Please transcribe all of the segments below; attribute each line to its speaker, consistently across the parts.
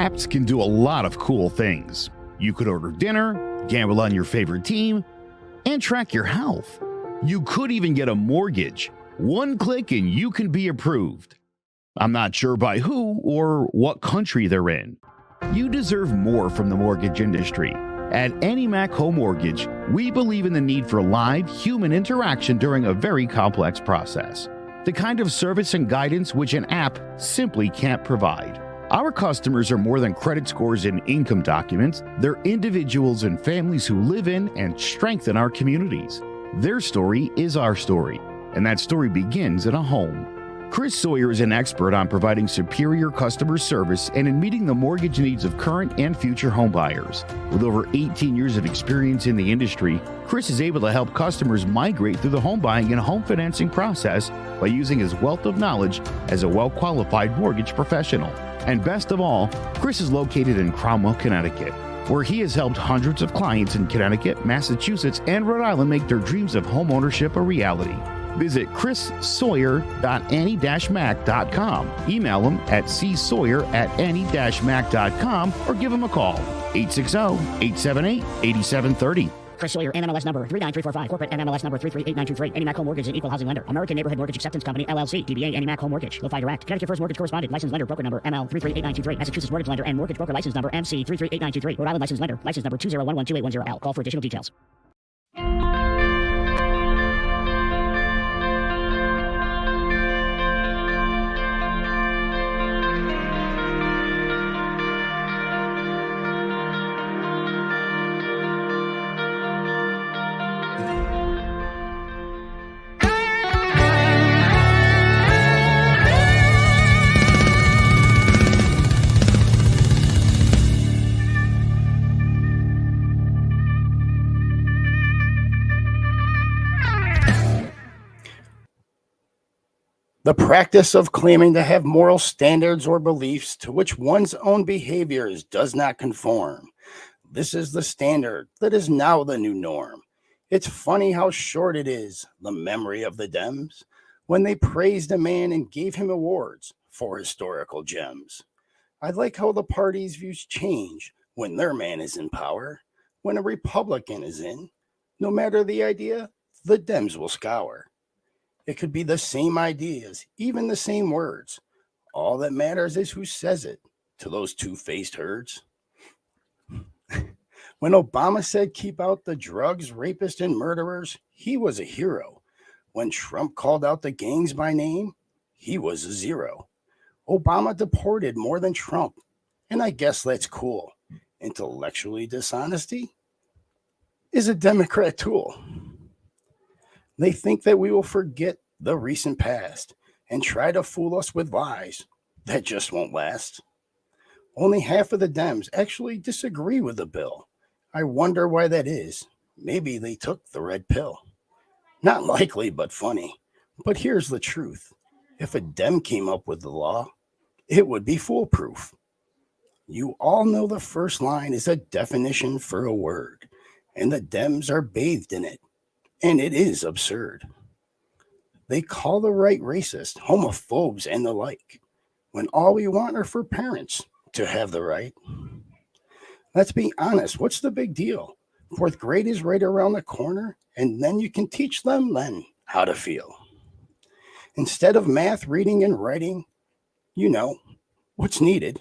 Speaker 1: Apps can do a lot of cool things. You could order dinner, gamble on your favorite team, and track your health. You could even get a mortgage. One click and you can be approved. I'm not sure by who or what country they're in. You deserve more from the mortgage industry. At AnyMac Home Mortgage, we believe in the need for live human interaction during a very complex process. The kind of service and guidance which an app simply can't provide. Our customers are more than credit scores and income documents. They're individuals and families who live in and strengthen our communities. Their story is our story, and that story begins in a home. Chris Sawyer is an expert on providing superior customer service and in meeting the mortgage needs of current and future homebuyers. With over 18 years of experience in the industry, Chris is able to help customers migrate through the home buying and home financing process by using his wealth of knowledge as a well-qualified mortgage professional. And best of all, Chris is located in Cromwell, Connecticut, where he has helped hundreds of clients in Connecticut, Massachusetts, and Rhode Island make their dreams of home ownership a reality. Visit chrissawyer.any-mac.com. Email him at csawyer@any-mac.com or give him a call, 860-878-8730.
Speaker 2: Chris Sawyer, NMLS number 39345, corporate NMLS number 338923, AnyMac Home Mortgage and Equal Housing Lender, American Neighborhood Mortgage Acceptance Company, LLC, DBA AnyMac Home Mortgage, LoFi Direct, Connecticut First Mortgage Correspondent, License Lender, Broker Number, ML 338923, Massachusetts Mortgage Lender and Mortgage Broker License Number, MC 338923, Rhode Island License Lender, License Number 201128110L. Call for additional details.
Speaker 3: The practice of claiming to have moral standards or beliefs to which one's own behaviors does not conform. This is the standard that is now the new norm. It's funny how short it is, the memory of the Dems, when they praised a man and gave him awards for historical gems. I like how the party's views change when their man is in power. When a Republican is in, no matter the idea, the Dems will scour. It could be the same ideas, even the same words. All that matters is who says it to those two-faced herds. When Obama said keep out the drugs, rapists, and murderers, he was a hero. When Trump called out the gangs by name, he was a zero. Obama deported more than Trump, and I guess that's cool. Intellectually dishonesty is a Democrat tool. They think that we will forget the recent past and try to fool us with lies that just won't last. Only half of the Dems actually disagree with the bill. I wonder why that is. Maybe they took the red pill. Not likely, but funny. But here's the truth. If a Dem came up with the law, it would be foolproof. You all know the first line is a definition for a word, and the Dems are bathed in it. And it is absurd. They call the right racist, homophobes, and the like, when all we want are for parents to have the right. Let's be honest, what's the big deal? Fourth grade is right around the corner, and then you can teach them then how to feel. Instead of math, reading, and writing, you know what's needed.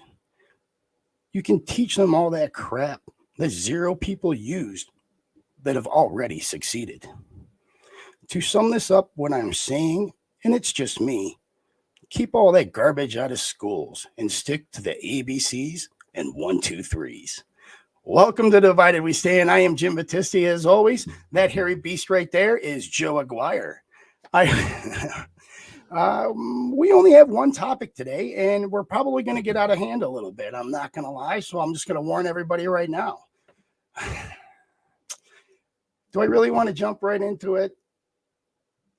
Speaker 3: You can teach them all that crap that zero people used that have already succeeded. To sum this up, what I'm saying, and it's just me, keep all that garbage out of schools and stick to the ABCs and 1, 2, 3s. Welcome to Divided We Stand. I am Jim Battisti, as always. That hairy beast right there is Joe Aguirre. We only have one topic today, and we're probably going to get out of hand a little bit. I'm not going to lie, so I'm just going to warn everybody right now. Do I really want to jump right into it?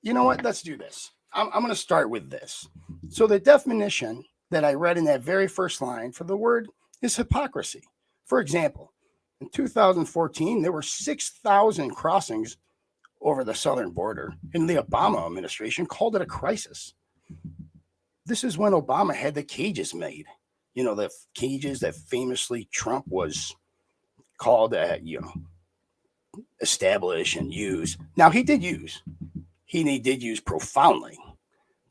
Speaker 3: You know what? Let's do this. I'm going to start with this. So the definition that I read in that very first line for the word is hypocrisy. For example, in 2014, there were 6,000 crossings over the southern border, and the Obama administration called it a crisis. This is when Obama had the cages made. the cages that famously Trump was called establish and use. Now he did use. He did use profoundly,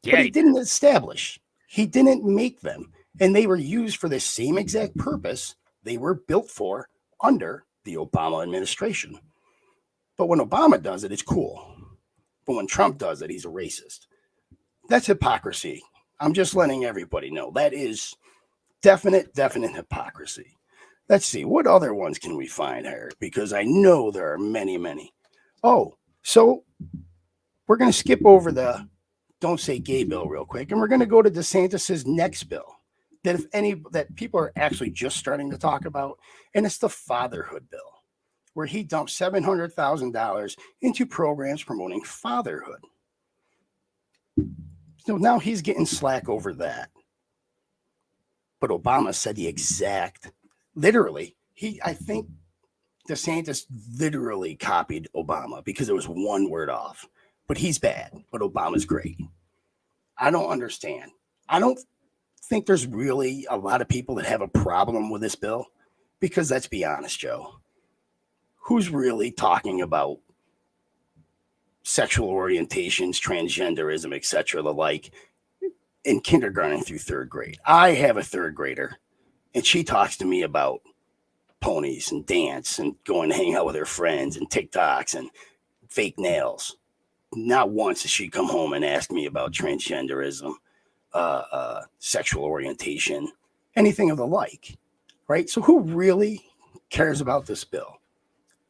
Speaker 3: but he didn't establish. He didn't make them, and they were used for the same exact purpose they were built for under the Obama administration. But when Obama does it, it's cool. But when Trump does it, he's a racist. That's hypocrisy. I'm just letting everybody know. That is definite hypocrisy. Let's see. What other ones can we find here? Because I know there are many, many. Oh, so we're going to skip over the don't say gay bill real quick, and we're going to go to DeSantis's next bill that people are actually just starting to talk about, and it's the fatherhood bill, where he dumped $700,000 into programs promoting fatherhood. So now he's getting slack over that. But Obama said the exact, literally, I think DeSantis literally copied Obama because it was one word off. But he's bad, but Obama's great. I don't understand. I don't think there's really a lot of people that have a problem with this bill, because let's be honest, Joe, who's really talking about sexual orientations, transgenderism, etc., the like, in kindergarten through third grade? I have a third grader, and she talks to me about ponies and dance and going to hang out with her friends and TikToks and fake nails. Not once has she come home and asked me about transgenderism, sexual orientation, anything of the like, right? So who really cares about this bill?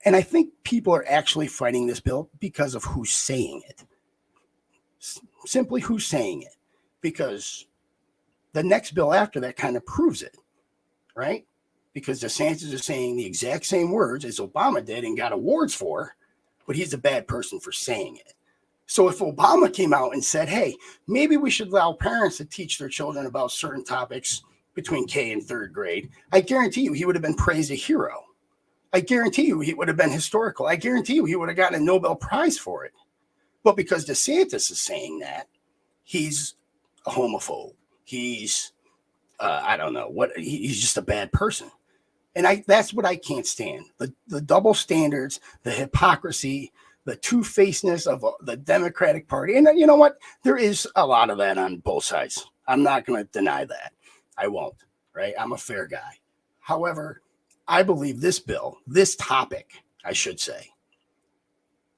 Speaker 3: And I think people are actually fighting this bill because of who's saying it. Simply who's saying it. Because the next bill after that kind of proves it, right? Because DeSantis is saying the exact same words as Obama did and got awards for, but he's a bad person for saying it. So if Obama came out and said, hey, maybe we should allow parents to teach their children about certain topics between K and third grade, I guarantee you he would have been praised a hero. I guarantee you he would have been historical. I guarantee you he would have gotten a Nobel Prize for it. But because DeSantis is saying that, he's a homophobe. He's, I don't know, he's just a bad person. And that's what I can't stand. The double standards, the hypocrisy, the two-facedness of the Democratic Party. And you know what? There is a lot of that on both sides. I'm not going to deny that. I won't, right? I'm a fair guy. However, I believe this bill, this topic, I should say,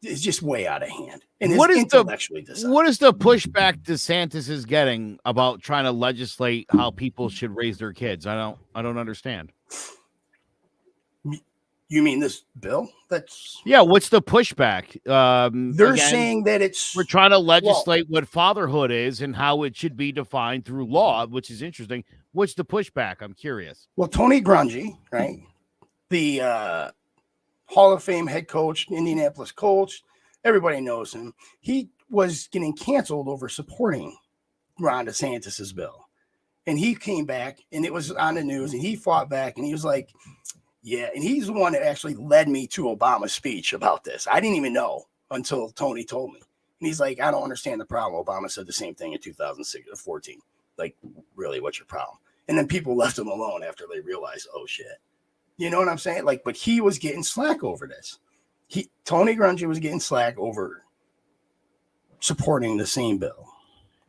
Speaker 3: is just way out of hand. And
Speaker 4: what is
Speaker 3: intellectually dishonest.
Speaker 4: What is the pushback DeSantis is getting about trying to legislate how people should raise their kids? I don't understand.
Speaker 3: You mean this bill?
Speaker 4: What's the pushback?
Speaker 3: They're saying that
Speaker 4: we're trying to legislate what fatherhood is and how it should be defined through law, which is interesting. What's the pushback? I'm curious.
Speaker 3: Well, Tony Grungy, right? The Hall of Fame head coach, Indianapolis Colts, everybody knows him. He was getting canceled over supporting Ron DeSantis's bill. And he came back and it was on the news and he fought back and he was like, yeah, and he's the one that actually led me to Obama's speech about this. I didn't even know until Tony told me. And he's like, I don't understand the problem. Obama said the same thing in 2014. Like, really, what's your problem? And then people left him alone after they realized, oh, shit. You know what I'm saying? Like, but he was getting slack over this. Tony Grungy was getting slack over supporting the same bill.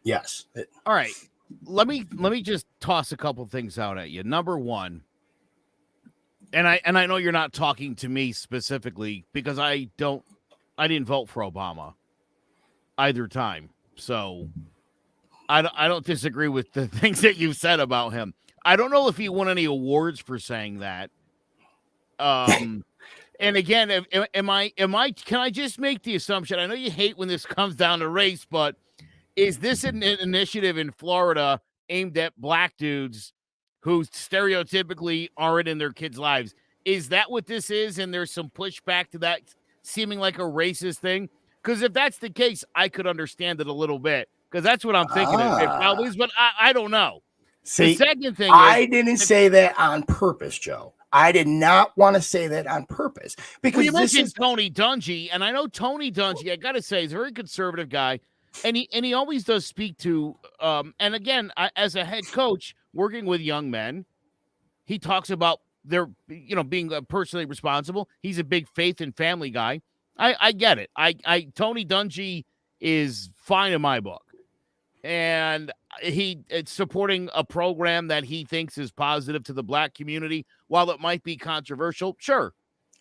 Speaker 3: Yes.
Speaker 4: All right. Let me just toss a couple things out at you. Number one, and I know you're not talking to me specifically because I didn't vote for Obama either time. So I don't disagree with the things that you've said about him. I don't know if he won any awards for saying that. And again, can I just make the assumption? I know you hate when this comes down to race, but is this an initiative in Florida aimed at black dudes who stereotypically aren't in their kids' lives? Is that what this is? And there's some pushback to that seeming like a racist thing? Because if that's the case, I could understand it a little bit. Because that's what I'm thinking it probably is, but I don't know.
Speaker 3: See,
Speaker 4: the second thing
Speaker 3: I didn't say that on purpose, Joe. I did not want to say that on purpose. Because
Speaker 4: you mentioned Tony Dungy, and I know Tony Dungy, I got to say, he's a very conservative guy. And he always does speak to, and again, as a head coach, working with young men. He talks about their, being personally responsible. He's a big faith and family guy. I get it. Tony Dungy is fine in my book. And it's supporting a program that he thinks is positive to the black community. While it might be controversial, sure.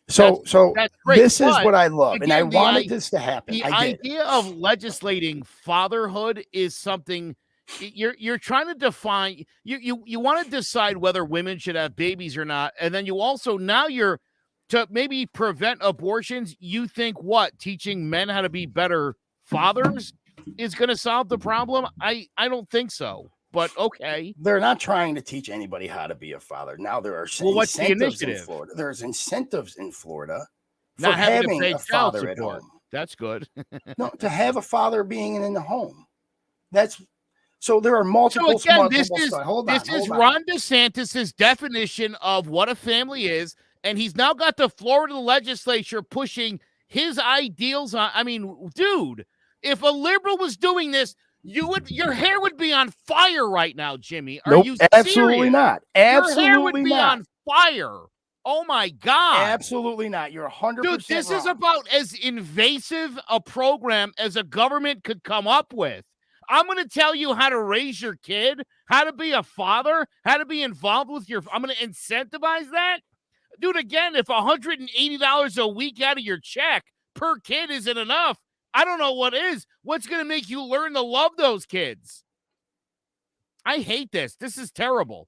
Speaker 3: So
Speaker 4: that's great.
Speaker 3: This is what I love,
Speaker 4: again,
Speaker 3: and I wanted this to happen.
Speaker 4: The idea of legislating fatherhood is something you're trying to define. You want to decide whether women should have babies or not, and then you also to maybe prevent abortions. You think teaching men how to be better fathers is going to solve the problem? I don't think so. But okay,
Speaker 3: they're not trying to teach anybody how to be a father. Now there are
Speaker 4: what's the
Speaker 3: incentives
Speaker 4: initiative?
Speaker 3: in Florida. There's incentives in Florida for
Speaker 4: not having to pay
Speaker 3: a
Speaker 4: child
Speaker 3: father
Speaker 4: support.
Speaker 3: at home.
Speaker 4: That's good.
Speaker 3: No, to have a father being in the home. So there are multiple.
Speaker 4: So again, this is
Speaker 3: on.
Speaker 4: Ron DeSantis's definition of what a family is, and he's now got the Florida legislature pushing his ideals on. I mean, dude, if a liberal was doing this, your hair would be on fire right now, Jimmy. Are you serious?
Speaker 3: Absolutely not. Absolutely
Speaker 4: your hair would be
Speaker 3: not.
Speaker 4: on fire. Oh my God.
Speaker 3: Absolutely not. You're 100%
Speaker 4: Dude, this
Speaker 3: wrong.
Speaker 4: is about as invasive a program as a government could come up with. I'm going to tell you how to raise your kid, how to be a father, how to be involved with I'm going to incentivize that. Dude, again, if $180 a week out of your check per kid isn't enough, I don't know what is. What's going to make you learn to love those kids? I hate this. This is terrible.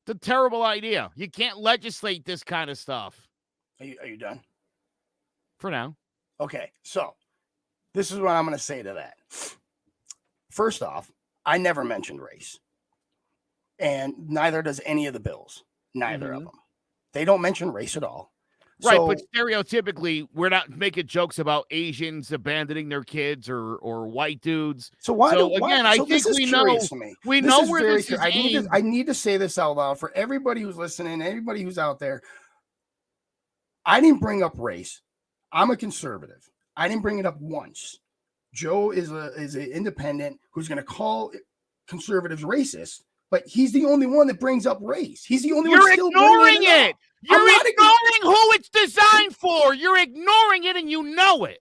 Speaker 4: It's a terrible idea. You can't legislate this kind of stuff.
Speaker 3: Are you done?
Speaker 4: For now.
Speaker 3: Okay, so this is what I'm going to say to that. First off, I never mentioned race. And neither does any of the bills. Neither of them. They don't mention race at all.
Speaker 4: Right,
Speaker 3: So,
Speaker 4: but stereotypically, we're not making jokes about Asians abandoning their kids or white dudes. I think we know where this is aimed.
Speaker 3: I need to say this out loud for everybody who's listening, everybody who's out there. I didn't bring up race. I'm a conservative. I didn't bring it up once. Joe is an independent who's going to call conservatives racist, but he's the only one that brings up race. He's the only one still
Speaker 4: ignoring
Speaker 3: bringing
Speaker 4: it. You're ignoring who it's designed for. You're ignoring it, and you know it.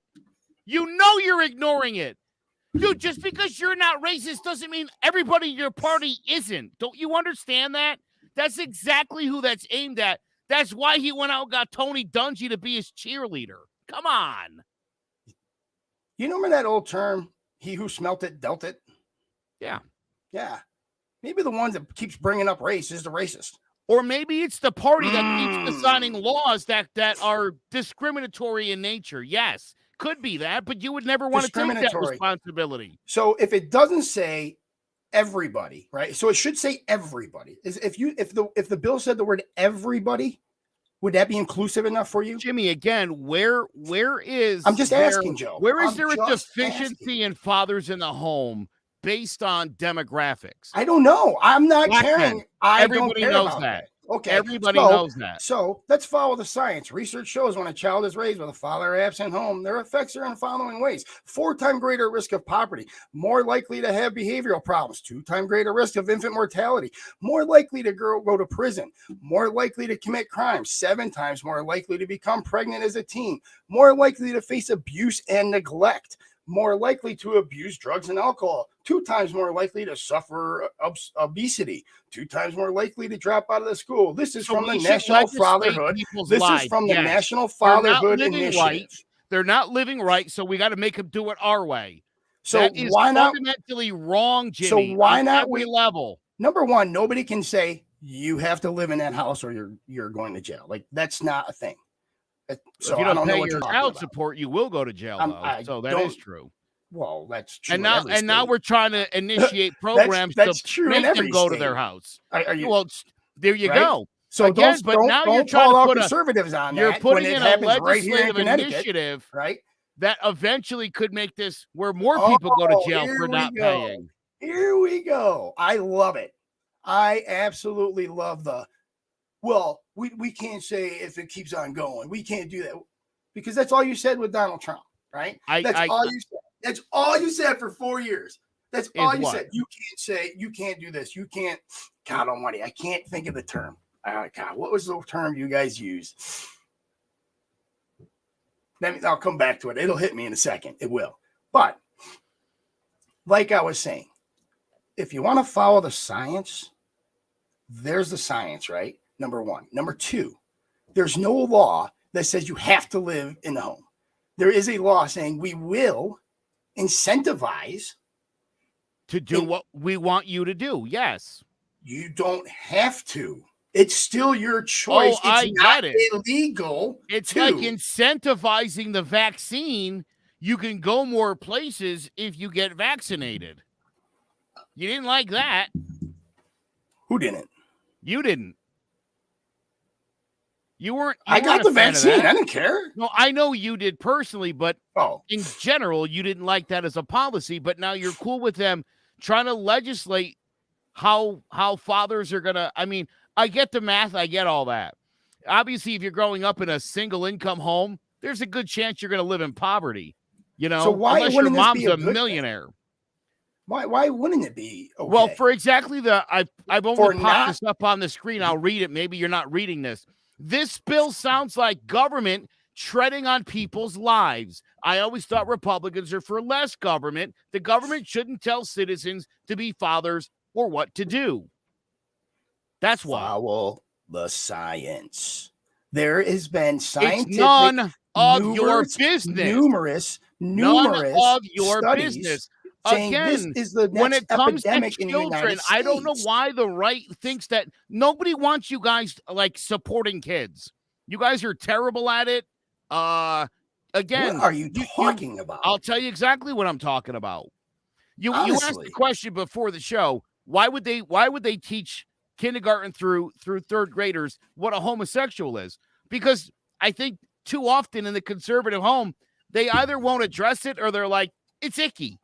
Speaker 4: You know you're ignoring it. Dude, just because you're not racist doesn't mean everybody in your party isn't. Don't you understand that? That's exactly who that's aimed at. That's why he went out and got Tony Dungy to be his cheerleader. Come on.
Speaker 3: You remember that old term, he who smelt it, dealt it?
Speaker 4: Yeah.
Speaker 3: Yeah. Maybe the one that keeps bringing up race is the racist.
Speaker 4: Or maybe it's the party that keeps designing laws that are discriminatory in nature. Yes, could be that, but you would never want to take that responsibility.
Speaker 3: So if it doesn't say everybody, right? So it should say everybody. If the bill said the word everybody, would that be inclusive enough for you?
Speaker 4: Jimmy, again, where is
Speaker 3: I'm just asking, Joe.
Speaker 4: Where is there a deficiency in fathers in the home based on demographics?
Speaker 3: I don't know. I'm not caring.
Speaker 4: Everybody knows that.
Speaker 3: Okay.
Speaker 4: Everybody knows that.
Speaker 3: So let's follow the science. Research shows when a child is raised with a father absent home, their effects are in the following ways: 4x greater risk of poverty, more likely to have behavioral problems, 2x greater risk of infant mortality, more likely to go to prison, more likely to commit crimes, 7 times more likely to become pregnant as a teen, more likely to face abuse and neglect, more likely to abuse drugs and alcohol, 2 times more likely to suffer obesity, 2 times more likely to drop out of the school. This is from the National Fatherhood. This is from the National Fatherhood Initiative.
Speaker 4: Right. They're not living right, so we got to make them do it our way.
Speaker 3: So
Speaker 4: that is
Speaker 3: why not
Speaker 4: fundamentally wrong, Jimmy?
Speaker 3: So why not
Speaker 4: every level?
Speaker 3: Number one, nobody can say you have to live in that house or you're going to jail. Like, that's not a thing. So
Speaker 4: if you don't pay
Speaker 3: know
Speaker 4: your child support, you will go to jail. So that is true.
Speaker 3: Well, that's true.
Speaker 4: And now we're trying to initiate programs
Speaker 3: that's
Speaker 4: to
Speaker 3: true
Speaker 4: make them go to their house.
Speaker 3: Are you,
Speaker 4: well, there you go.
Speaker 3: So
Speaker 4: again,
Speaker 3: don't call out conservatives on that.
Speaker 4: You're putting in a legislative
Speaker 3: initiative, right?
Speaker 4: That eventually could make this where more people go to jail for not paying.
Speaker 3: Here we go. I love it. I absolutely love we can't say if it keeps on going. We can't do that because that's all you said with Donald Trump, right? That's all you said. That's all you said for 4 years. That's all you said. You can't do this. You can't God almighty, I can't think of the term. God, what was the term you guys used? I'll come back to it. It'll hit me in a second. It will. But like I was saying, if you want to follow the science, there's the science, right? Number one. Number two, there's no law that says you have to live in the home. There is a law saying we will incentivize
Speaker 4: to do what we want you to do. Yes.
Speaker 3: You don't have to. It's still your choice.
Speaker 4: I
Speaker 3: not
Speaker 4: get it.
Speaker 3: Illegal.
Speaker 4: It's like incentivizing the vaccine. You can go more places if you get vaccinated. You didn't like that.
Speaker 3: Who didn't?
Speaker 4: You didn't. You weren't.
Speaker 3: I got the vaccine. I didn't care.
Speaker 4: No, I know you did personally, but
Speaker 3: oh,
Speaker 4: in general, you didn't like that as a policy. But now you're cool with them trying to legislate how fathers are gonna. I mean, I get the math. I get all that. Obviously, if you're growing up in a single income home, there's a good chance you're going to live in poverty. You know,
Speaker 3: so why
Speaker 4: unless your mom's
Speaker 3: be a
Speaker 4: millionaire.
Speaker 3: Why wouldn't it be okay?
Speaker 4: Well, for exactly I've only popped this up on the screen. I'll read it. Maybe you're not reading this. This bill sounds like government treading on people's lives. I always thought Republicans are for less government. The government shouldn't tell citizens to be fathers or what to do. That's why.
Speaker 3: Follow the science. There has been scientific.
Speaker 4: It's none of your business.
Speaker 3: Numerous
Speaker 4: none of your
Speaker 3: studies
Speaker 4: business.
Speaker 3: Again, this is the next
Speaker 4: when it comes to
Speaker 3: epidemic in the
Speaker 4: children,
Speaker 3: United
Speaker 4: I don't know
Speaker 3: States.
Speaker 4: why the right thinks that nobody wants you guys like supporting kids. You guys are terrible at it. Again,
Speaker 3: what are you talking about?
Speaker 4: I'll tell you exactly what I'm talking about. You asked the question before the show. Why would they teach kindergarten through third graders what a homosexual is? Because I think too often in the conservative home, they either won't address it or they're like, it's icky.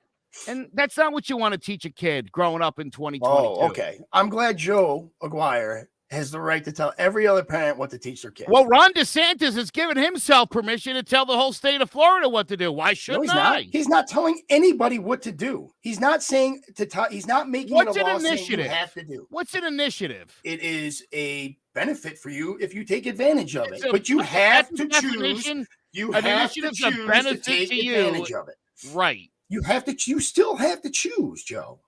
Speaker 4: And that's not what you want to teach a kid growing up in 2022.
Speaker 3: Oh, okay. I'm glad Joe Aguirre has the right to tell every other parent what to teach their kid.
Speaker 4: Well, Ron DeSantis has given himself permission to tell the whole state of Florida what to do. Why shouldn't
Speaker 3: he's not. He's not telling anybody what to do. He's not saying to tell. He's not making
Speaker 4: What's
Speaker 3: it a law
Speaker 4: an initiative?
Speaker 3: saying you have to do.
Speaker 4: What's an initiative?
Speaker 3: It is a benefit for you if you take advantage of it. But you have to choose. You have to choose to take advantage of it.
Speaker 4: Right.
Speaker 3: You have to. You still have to choose, Joe.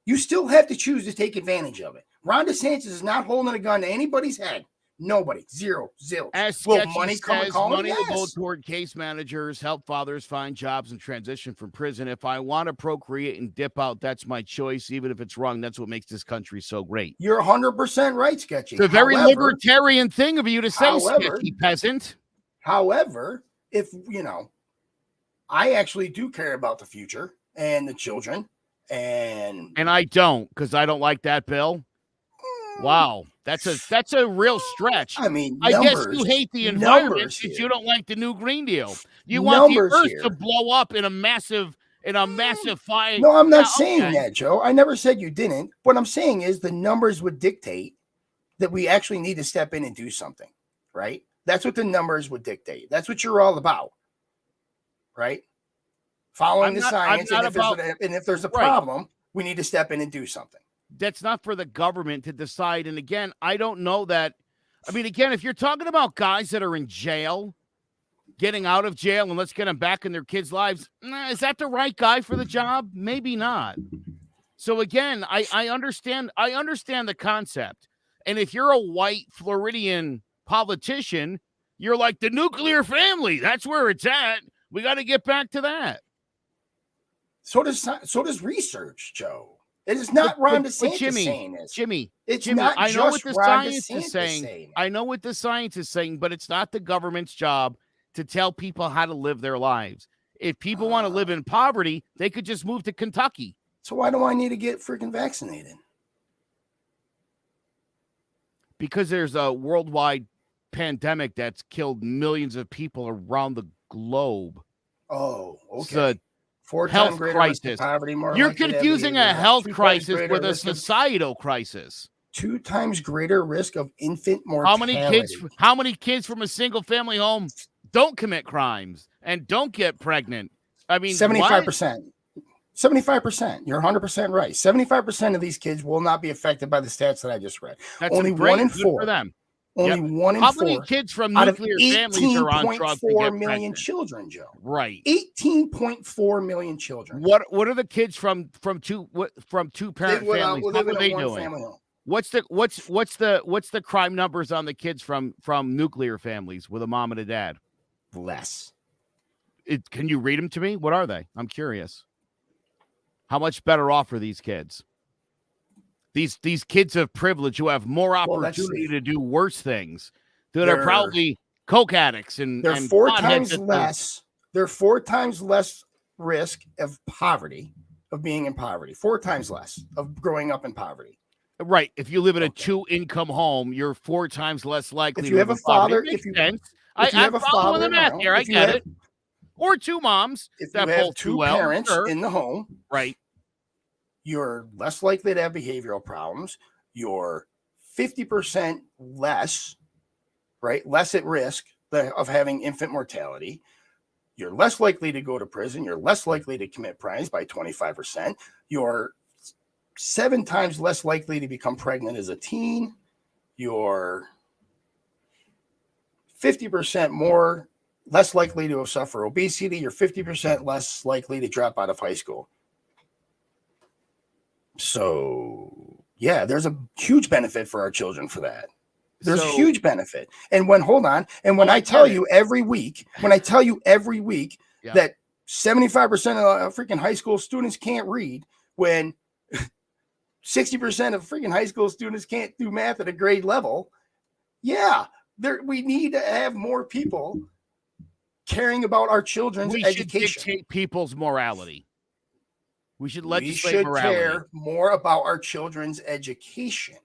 Speaker 3: You still have to choose to take advantage of it. Ron DeSantis is not holding a gun to anybody's head. Nobody. Zero.
Speaker 4: As
Speaker 3: will money come and call
Speaker 4: money
Speaker 3: him?
Speaker 4: will go
Speaker 3: Yes.
Speaker 4: toward case managers, help fathers find jobs and transition from prison. If I want to procreate and dip out, that's my choice. Even if it's wrong, that's what makes this country so great.
Speaker 3: You're 100% right, Sketchy.
Speaker 4: It's a very libertarian thing of you to say, sketchy peasant.
Speaker 3: However, if, I actually do care about the future and the children. And
Speaker 4: I don't, because I don't like that bill. Wow, that's a real stretch.
Speaker 3: I mean,
Speaker 4: I guess you hate the environment since you don't like the new Green Deal. You want the Earth to blow up in a massive fire.
Speaker 3: No, I'm not saying that, Joe. I never said you didn't. What I'm saying is the numbers would dictate that we actually need to step in and do something, right? That's what the numbers would dictate. That's what you're all about, right? Following the science, and if there's a problem, we need to step in and do something.
Speaker 4: That's not for the government to decide. And again, I don't know that. I mean, again, if you're talking about guys that are in jail, getting out of jail, and let's get them back in their kids' lives, is that the right guy for the job? Maybe not. So again, I understand the concept. And if you're a white Floridian politician, you're like the nuclear family. That's where it's at. We got to get back to that.
Speaker 3: So does research, Joe. It is not Ron DeSantis saying this.
Speaker 4: Jimmy,
Speaker 3: not
Speaker 4: I know what the science
Speaker 3: is
Speaker 4: saying. I know what the science is saying, but it's not the government's job to tell people how to live their lives. If people want to live in poverty, they could just move to Kentucky.
Speaker 3: So why do I need to get freaking vaccinated?
Speaker 4: Because there's a worldwide pandemic that's killed millions of people around the globe.
Speaker 3: Oh, okay.
Speaker 4: It's a
Speaker 3: health
Speaker 4: crisis.
Speaker 3: Poverty,
Speaker 4: you're confusing a health crisis with a societal crisis.
Speaker 3: 2 times greater risk of infant mortality.
Speaker 4: How many kids from a single family home don't commit crimes and don't get pregnant? I mean,
Speaker 3: 75%. 75%. You're 100% right. 75% of these kids will not be affected by the stats that I just read.
Speaker 4: That's
Speaker 3: Only
Speaker 4: great.
Speaker 3: 1 in
Speaker 4: Good
Speaker 3: 4.
Speaker 4: for them.
Speaker 3: Only 1 in 4.
Speaker 4: How many kids from
Speaker 3: out of
Speaker 4: nuclear families are on drugs and
Speaker 3: 18.4
Speaker 4: get
Speaker 3: million
Speaker 4: pregnant?
Speaker 3: children, Joe.
Speaker 4: Right.
Speaker 3: 18.4 million children.
Speaker 4: What are the kids from two parent families?
Speaker 3: Live
Speaker 4: What
Speaker 3: in
Speaker 4: are
Speaker 3: a
Speaker 4: they
Speaker 3: one
Speaker 4: doing?
Speaker 3: family home.
Speaker 4: What's the crime numbers on the kids from nuclear families with a mom and a dad?
Speaker 3: Less.
Speaker 4: Can you read them to me? What are they? I'm curious. How much better off are these kids? These kids of privilege who have more opportunity to do worse things, that are probably coke addicts and
Speaker 3: they're 4 times less. They're 4 times less risk of poverty, of being in poverty. 4 times less of growing up in poverty.
Speaker 4: Right. If you live in a 2-income home, you're 4 times less likely.
Speaker 3: If you have a father,
Speaker 4: if you have a father in the math here, I get it. Or 2 moms.
Speaker 3: If you have 2 parents in the home,
Speaker 4: right,
Speaker 3: you're less likely to have behavioral problems. You're 50% less, right? Less at risk of having infant mortality. You're less likely to go to prison. You're less likely to commit crimes by 25%. You're 7 times less likely to become pregnant as a teen. You're 50% less likely to suffer obesity. You're 50% less likely to drop out of high school. So, yeah, there's a huge benefit for our children for that. There's a huge benefit. And when I tell you every week that 75% of freaking high school students can't read, when 60% of freaking high school students can't do math at a grade level, we need to have more people caring about our children's education.
Speaker 4: We should dictate people's morality. We should legislate morality.
Speaker 3: Care more about our children's education.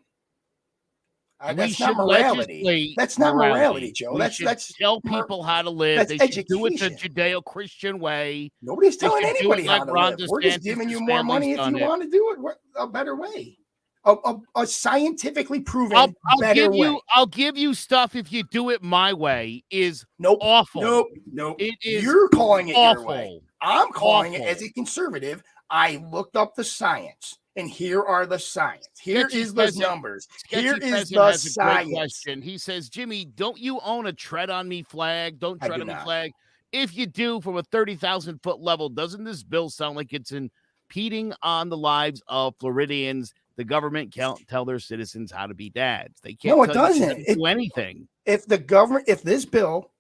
Speaker 3: That's not morality. That's not morality, Joe. That's
Speaker 4: tell people how to live.
Speaker 3: That's
Speaker 4: they
Speaker 3: education.
Speaker 4: Do it the Judeo-Christian way.
Speaker 3: Nobody's telling anybody how to live. We're just
Speaker 4: DeSantis
Speaker 3: giving you more money if you want to do it a better way. A scientifically proven better way.
Speaker 4: I'll give you stuff if you do it my way. Is awful.
Speaker 3: Nope.
Speaker 4: It is.
Speaker 3: You're calling it
Speaker 4: awful.
Speaker 3: Your way. I'm calling it as a conservative. I looked up the science, and here are the science. Here is the numbers. Here is the science.
Speaker 4: He says, Jimmy, don't you own a tread on me flag? Don't tread on me flag. If you do, from a 30,000-foot level, doesn't this bill sound like it's impeding on the lives of Floridians? The government can't tell their citizens how to be dads. They can't.
Speaker 3: No, it doesn't
Speaker 4: do anything.
Speaker 3: If this bill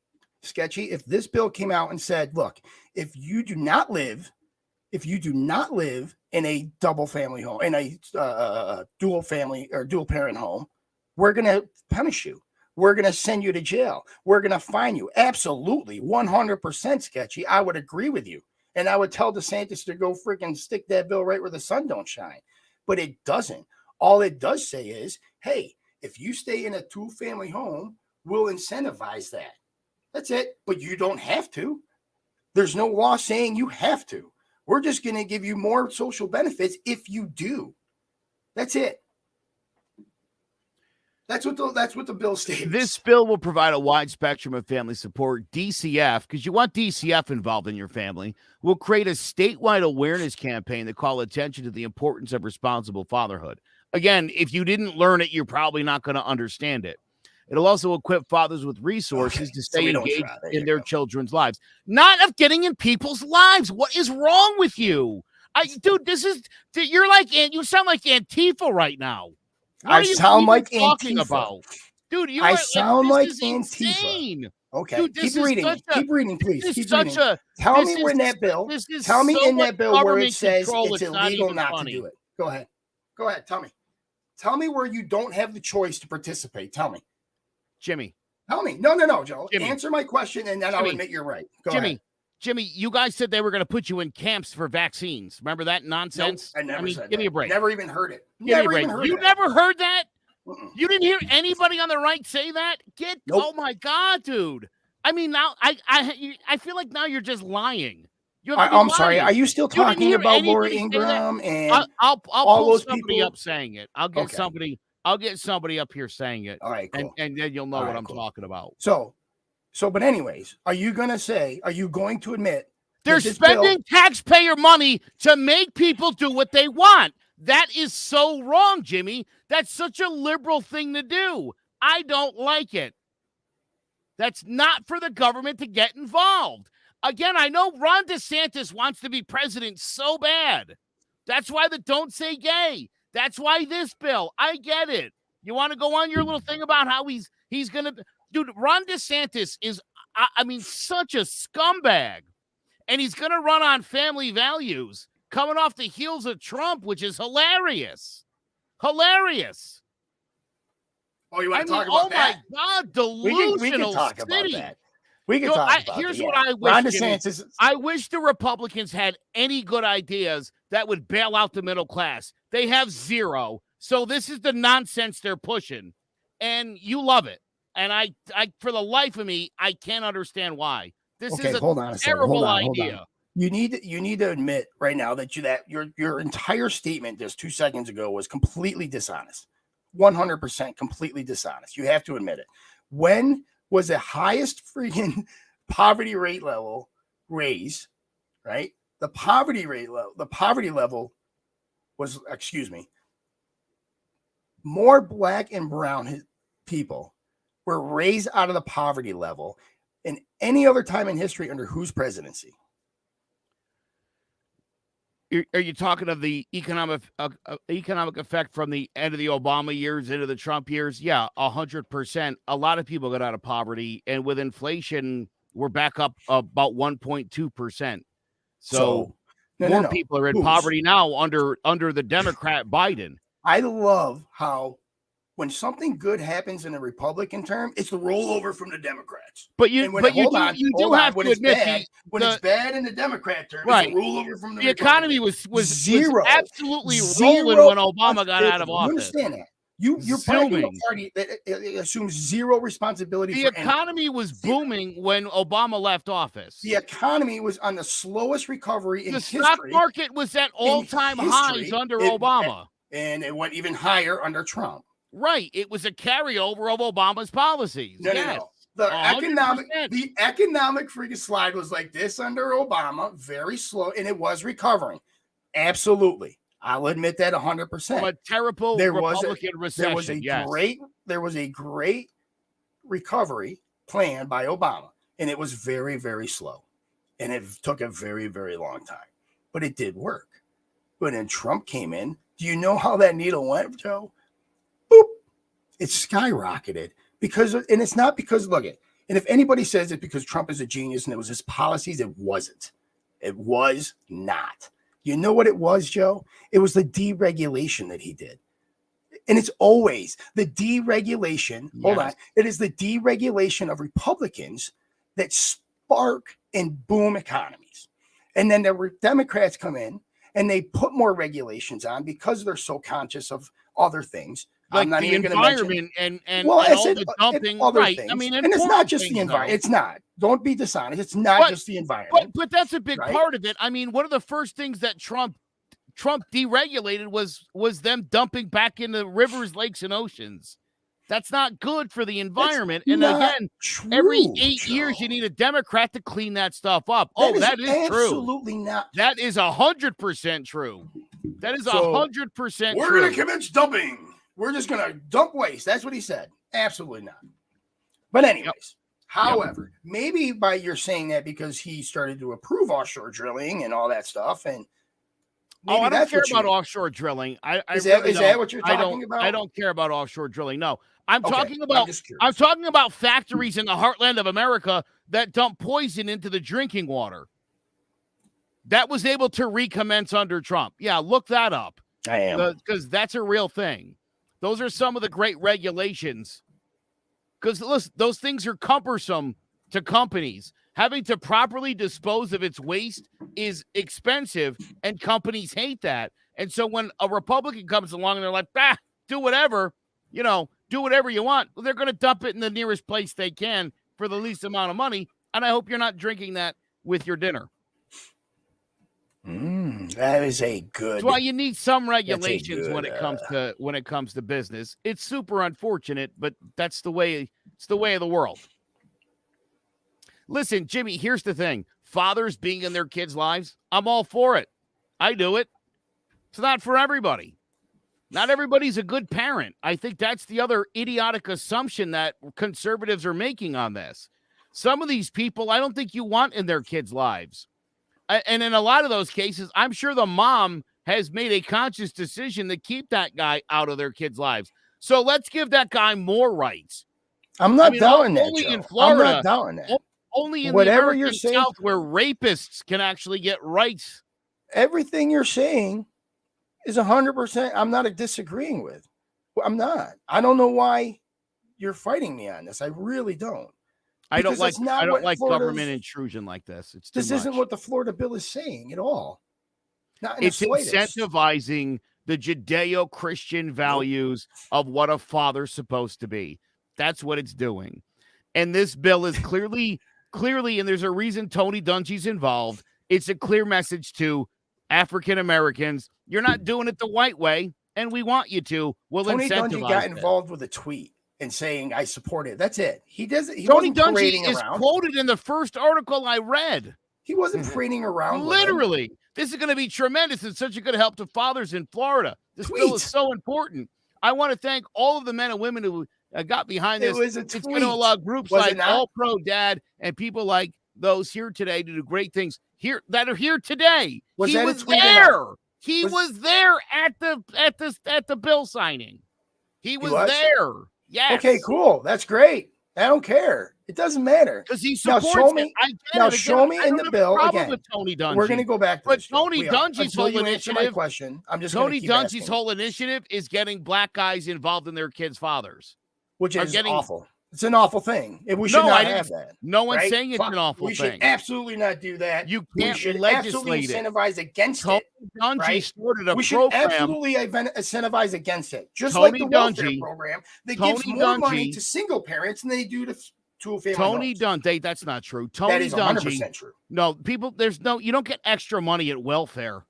Speaker 3: came out and said, look, if you do not live in a double family home, in a dual family or dual parent home, we're going to punish you. We're going to send you to jail. We're going to fine you. Absolutely. 100% sketchy. I would agree with you. And I would tell DeSantis to go freaking stick that bill right where the sun don't shine. But it doesn't. All it does say is, hey, if you stay in a 2-family home, we'll incentivize that. That's it. But you don't have to. There's no law saying you have to. We're just going to give you more social benefits if you do. That's it. That's what the bill states.
Speaker 4: This bill will provide a wide spectrum of family support. DCF, because you want DCF involved in your family, will create a statewide awareness campaign to call attention to the importance of responsible fatherhood. Again, if you didn't learn it, you're probably not going to understand it. It'll also equip fathers with resources to stay engaged in their children's lives. Not of getting in people's lives. What is wrong with you? Dude, you sound like Antifa right now.
Speaker 3: I sound like Antifa.
Speaker 4: Dude,
Speaker 3: I sound like Antifa.
Speaker 4: Insane.
Speaker 3: Okay,
Speaker 4: dude,
Speaker 3: keep reading, please. Keep reading. Tell me in that bill where it says it's illegal not to do it. Go ahead. Tell me. Tell me where you don't have the choice to participate. Tell me.
Speaker 4: Jimmy.
Speaker 3: Tell me. No, Joe.
Speaker 4: Jimmy.
Speaker 3: Answer my question, and then I'll admit you're right. Go ahead.
Speaker 4: Jimmy, you guys said they were going to put you in camps for vaccines. Remember that nonsense?
Speaker 3: Nope, I never said
Speaker 4: give me a break.
Speaker 3: Never even heard it.
Speaker 4: Never heard that? You didn't hear anybody on the right say that?
Speaker 3: Nope.
Speaker 4: Oh my God, dude. I mean, now I feel like now you're just lying.
Speaker 3: I'm sorry. Are you still talking about Laura Ingraham and
Speaker 4: I'll
Speaker 3: all
Speaker 4: pull
Speaker 3: those
Speaker 4: somebody
Speaker 3: people
Speaker 4: up saying it? I'll get somebody up here saying it.
Speaker 3: All right, cool.
Speaker 4: and then you'll know what I'm talking about.
Speaker 3: So, but anyways, are you going to admit
Speaker 4: They're spending taxpayer money to make people do what they want. That is so wrong, Jimmy. That's such a liberal thing to do. I don't like it. That's not for the government to get involved. Again, I know Ron DeSantis wants to be president so bad. That's why the don't say gay. That's why this bill. I get it. You want to go on your little thing about how he's going to... Dude, Ron DeSantis is, such a scumbag. And he's going to run on family values coming off the heels of Trump, which is hilarious. Hilarious.
Speaker 3: Oh, you want to talk about that?
Speaker 4: Oh, my God, delusional
Speaker 3: we can talk
Speaker 4: city.
Speaker 3: About that. We can talk about
Speaker 4: here's
Speaker 3: that.
Speaker 4: What I wish.
Speaker 3: Ron DeSantis
Speaker 4: I wish the Republicans had any good ideas that would bail out the middle class. They have zero. So this is the nonsense they're pushing. And you love it. And I for the life of me, I can't understand why. This is a terrible idea.
Speaker 3: You need to admit right now that your entire statement just 2 seconds ago was completely dishonest. 100% completely dishonest. You have to admit it. When was the highest freaking poverty rate level raised, right? The poverty level was, more black and brown people were raised out of the poverty level in any other time in history under whose presidency?
Speaker 4: Are you talking of the economic effect from the end of the Obama years into the Trump years? Yeah, 100%. A lot of people got out of poverty, and with inflation, we're back up about 1.2%. So more people are in poverty now under the Democrat Biden.
Speaker 3: I love how when something good happens in a Republican term, it's the rollover from the Democrats.
Speaker 4: But you do have to admit
Speaker 3: when it's bad in the Democrat term,
Speaker 4: right.
Speaker 3: It's a rollover from
Speaker 4: the economy was
Speaker 3: zero,
Speaker 4: absolutely rolling when Obama got out of office.
Speaker 3: You understand that? You're fighting a party that assumes zero responsibility.
Speaker 4: The economy was booming when Obama left office.
Speaker 3: The economy was on the slowest recovery in history.
Speaker 4: The stock market was at all-time highs under Obama.
Speaker 3: And it went even higher under Trump.
Speaker 4: Right. It was a carryover of Obama's policies.
Speaker 3: No. The economic freaking slide was like this under Obama, very slow, and it was recovering. Absolutely. I'll admit that 100%.
Speaker 4: From a terrible Republican recession.
Speaker 3: There was a great recovery plan by Obama, and it was very, very slow. And it took a very, very long time. But it did work. But then Trump came in. Do you know how that needle went, Joe? Boop. It skyrocketed and it's not because, look it, and if anybody says it because Trump is a genius and it was his policies, it wasn't. It was not. You know what it was, Joe? It was the deregulation that he did. And it's always the deregulation. Yes. Hold on. It is the deregulation of Republicans that spark and boom economies. And then the Democrats come in and they put more regulations on because they're so conscious of other things.
Speaker 4: Like the environment and all the dumping. Right.
Speaker 3: Things. And it's not just the environment. It's not. Don't be dishonest. It's not just the environment.
Speaker 4: But that's a big part of it. I mean, one of the first things that Trump deregulated was them dumping back into rivers, lakes, and oceans. That's not good for the environment. And again, every 8 years you need a Democrat to clean that stuff up. That is true.
Speaker 3: Absolutely not.
Speaker 4: That is 100% true. That is 100% true.
Speaker 3: We're going to commence dumping. We're just going to dump waste. That's what he said. Absolutely not. But anyways, however, maybe by you're saying that because he started to approve offshore drilling and all that stuff. And
Speaker 4: I don't care about offshore drilling.
Speaker 3: Is that what you're talking about?
Speaker 4: I don't care about offshore drilling. No, I'm talking about factories in the heartland of America that dump poison into the drinking water. That was able to recommence under Trump. Yeah, look that up.
Speaker 3: I am.
Speaker 4: Because that's a real thing. Those are some of the great regulations. Because listen, those things are cumbersome to companies. Having to properly dispose of its waste is expensive, and companies hate that. And so when a Republican comes along and they're like, do whatever, do whatever you want, well, they're going to dump it in the nearest place they can for the least amount of money. And I hope you're not drinking that with your dinner.
Speaker 3: That is a good.
Speaker 4: That's why you need some regulations when it comes to business. It's super unfortunate, but that's the way. It's the way of the world. Listen, Jimmy. Here's the thing: fathers being in their kids' lives, I'm all for it. I do it. It's not for everybody. Not everybody's a good parent. I think that's the other idiotic assumption that conservatives are making on this. Some of these people, I don't think you want in their kids' lives. And in a lot of those cases, I'm sure the mom has made a conscious decision to keep that guy out of their kids' lives. So let's give that guy more rights.
Speaker 3: I'm not doubting that,
Speaker 4: only
Speaker 3: Joe.
Speaker 4: in Florida,
Speaker 3: I'm not doubting that.
Speaker 4: Only in
Speaker 3: Whatever
Speaker 4: the American
Speaker 3: you're saying,
Speaker 4: South where rapists can actually get rights.
Speaker 3: Everything you're saying is 100%. I'm not disagreeing with. I'm not. I don't know why you're fighting me on this. I really don't.
Speaker 4: I don't
Speaker 3: Because
Speaker 4: like government intrusion like this.
Speaker 3: This isn't what the Florida bill is saying at all. Not in
Speaker 4: it's
Speaker 3: the slightest.
Speaker 4: Incentivizing the Judeo-Christian values of what a father's supposed to be. That's what it's doing. And this bill is clearly, and there's a reason Tony Dungy's involved. It's a clear message to African Americans. You're not doing it the white way, and we want you to. We'll
Speaker 3: Tony
Speaker 4: incentivize
Speaker 3: Dungy got
Speaker 4: it.
Speaker 3: involved with a tweet and saying, I support it. That's it. He doesn't.
Speaker 4: Tony Dungy is quoted in the first article I read.
Speaker 3: He wasn't parading around.
Speaker 4: Literally. This is going to be tremendous. It's such a good help to fathers in Florida. This bill is so important. I want to thank all of the men and women who got behind this. It's going to allow groups like All Pro Dad and people like those here today to do great things here that are here today. He was there. He was there at the bill signing. He was there. Yes.
Speaker 3: Okay, cool. That's great. I don't care. It doesn't matter.
Speaker 4: Because he supports
Speaker 3: show me,
Speaker 4: it.
Speaker 3: Show me in the bill again.
Speaker 4: With Tony Dungy.
Speaker 3: We're going to go back to
Speaker 4: but
Speaker 3: this.
Speaker 4: Tony Dungy's whole initiative.
Speaker 3: I'm just
Speaker 4: Tony Dungy's whole initiative is getting black guys involved in their kids' fathers,
Speaker 3: which is awful. It's an awful thing. We should not have that.
Speaker 4: No one's saying it's an awful thing.
Speaker 3: We should absolutely not do that.
Speaker 4: You can't
Speaker 3: legislate it. Incentivize against it.
Speaker 4: Tony Dungy started a program.
Speaker 3: We should absolutely incentivize against it. Just like the welfare program that gives more money to single parents than they do to two-family
Speaker 4: Tony Dungy, that's not true. Tony
Speaker 3: that is 100% true.
Speaker 4: No, you don't get extra money at welfare.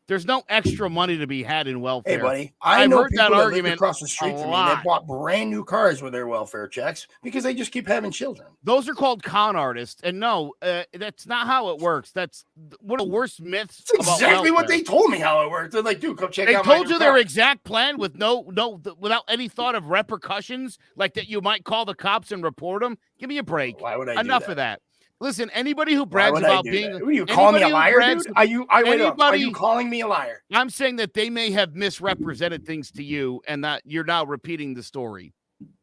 Speaker 4: There's no extra money to be had in welfare.
Speaker 3: Hey, buddy, I know people that live across the street from me that bought brand new cars with their welfare checks because they just keep having children.
Speaker 4: Those are called con artists. And no, that's not how it works. That's one of the worst myths.
Speaker 3: That's exactly what they told me how it worked. They're like, dude, come check out my
Speaker 4: They told you their exact plan with without any thought of repercussions, like that you might call the cops and report them. Give me a break.
Speaker 3: Why would I
Speaker 4: Enough
Speaker 3: do that?
Speaker 4: of that. Listen, anybody who brags about being...
Speaker 3: Are you calling me a liar, dude? Are you calling me a liar?
Speaker 4: I'm saying that they may have misrepresented things to you and that you're now repeating the story.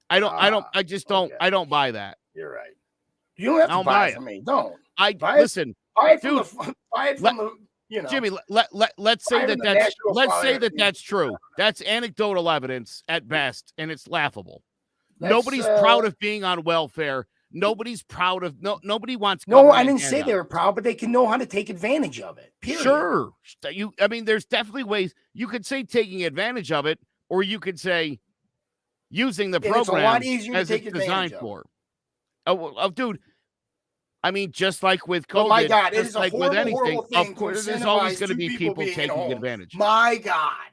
Speaker 4: I don't buy that.
Speaker 3: You're right. You don't have to buy it from me. Don't.
Speaker 4: Buy it from
Speaker 3: the
Speaker 4: Jimmy, let's say that's true. That's anecdotal evidence at best, and it's laughable. Nobody's proud of being on welfare. Nobody's proud of nobody wants.
Speaker 3: No, I didn't say they were proud, but they can know how to take advantage of it. Period.
Speaker 4: Sure. There's definitely ways you could say taking advantage of it, or you could say using the program
Speaker 3: it's a lot easier
Speaker 4: as
Speaker 3: to take
Speaker 4: it's designed
Speaker 3: advantage
Speaker 4: for. Oh, dude. Just like with COVID,
Speaker 3: my God, it is
Speaker 4: like
Speaker 3: a horrible,
Speaker 4: with anything,
Speaker 3: thing
Speaker 4: of course, there's always going to be people taking advantage.
Speaker 3: My God,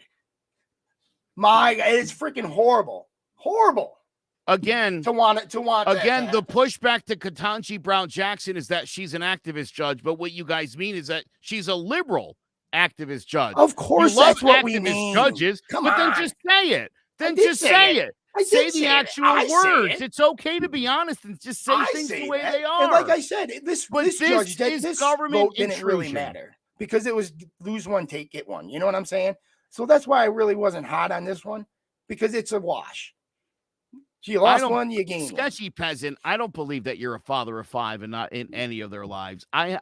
Speaker 3: it's freaking horrible.
Speaker 4: Again,
Speaker 3: to want
Speaker 4: the pushback to Ketanji Brown Jackson is that she's an activist judge, but what you guys mean is that she's a liberal activist judge.
Speaker 3: Of course, that's what we mean.
Speaker 4: Judges, then just say it. Then just say it. Say the actual words. It's okay to be honest and just say things the way they are.
Speaker 3: And like I said, this judge, this
Speaker 4: government
Speaker 3: vote didn't really matter because it was lose one, get one. You know what I'm saying? So that's why I really wasn't hot on this one because it's a wash. You lost one, you gained
Speaker 4: sketchy peasant. I don't believe that you're a father of five and not in any of their lives. I'm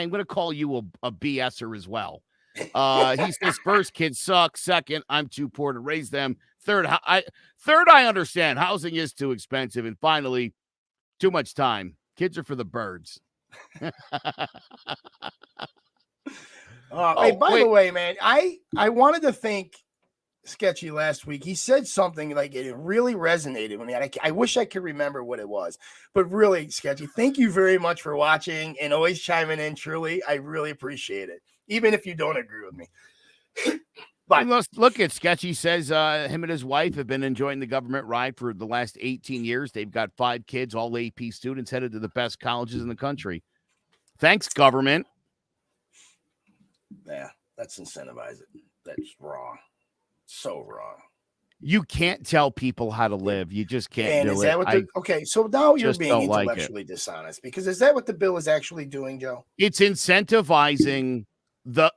Speaker 4: going to call you a BSer as well. He says first, kids suck. Second, I'm too poor to raise them. Third, I understand housing is too expensive. And finally, too much time. Kids are for the birds.
Speaker 3: Hey, by the way, man, I wanted to thank Sketchy last week. He said something like it really resonated with me. I wish I could remember what it was, but really, Sketchy, thank you very much for watching and always chiming in. Truly, I really appreciate it, even if you don't agree with me.
Speaker 4: But look at Sketchy says him and his wife have been enjoying the government ride for the last 18 years. They've got 5 kids, all AP students, headed to the best colleges in the country. Thanks, government.
Speaker 3: Yeah, that's incentivizing. That's wrong. So wrong.
Speaker 4: You can't tell people how to live. You just can't
Speaker 3: And
Speaker 4: do
Speaker 3: is
Speaker 4: it.
Speaker 3: that what okay, so now you're
Speaker 4: just
Speaker 3: being
Speaker 4: don't like it.
Speaker 3: intellectually dishonest, because is that what the bill is actually doing, Joe?
Speaker 4: It's incentivizing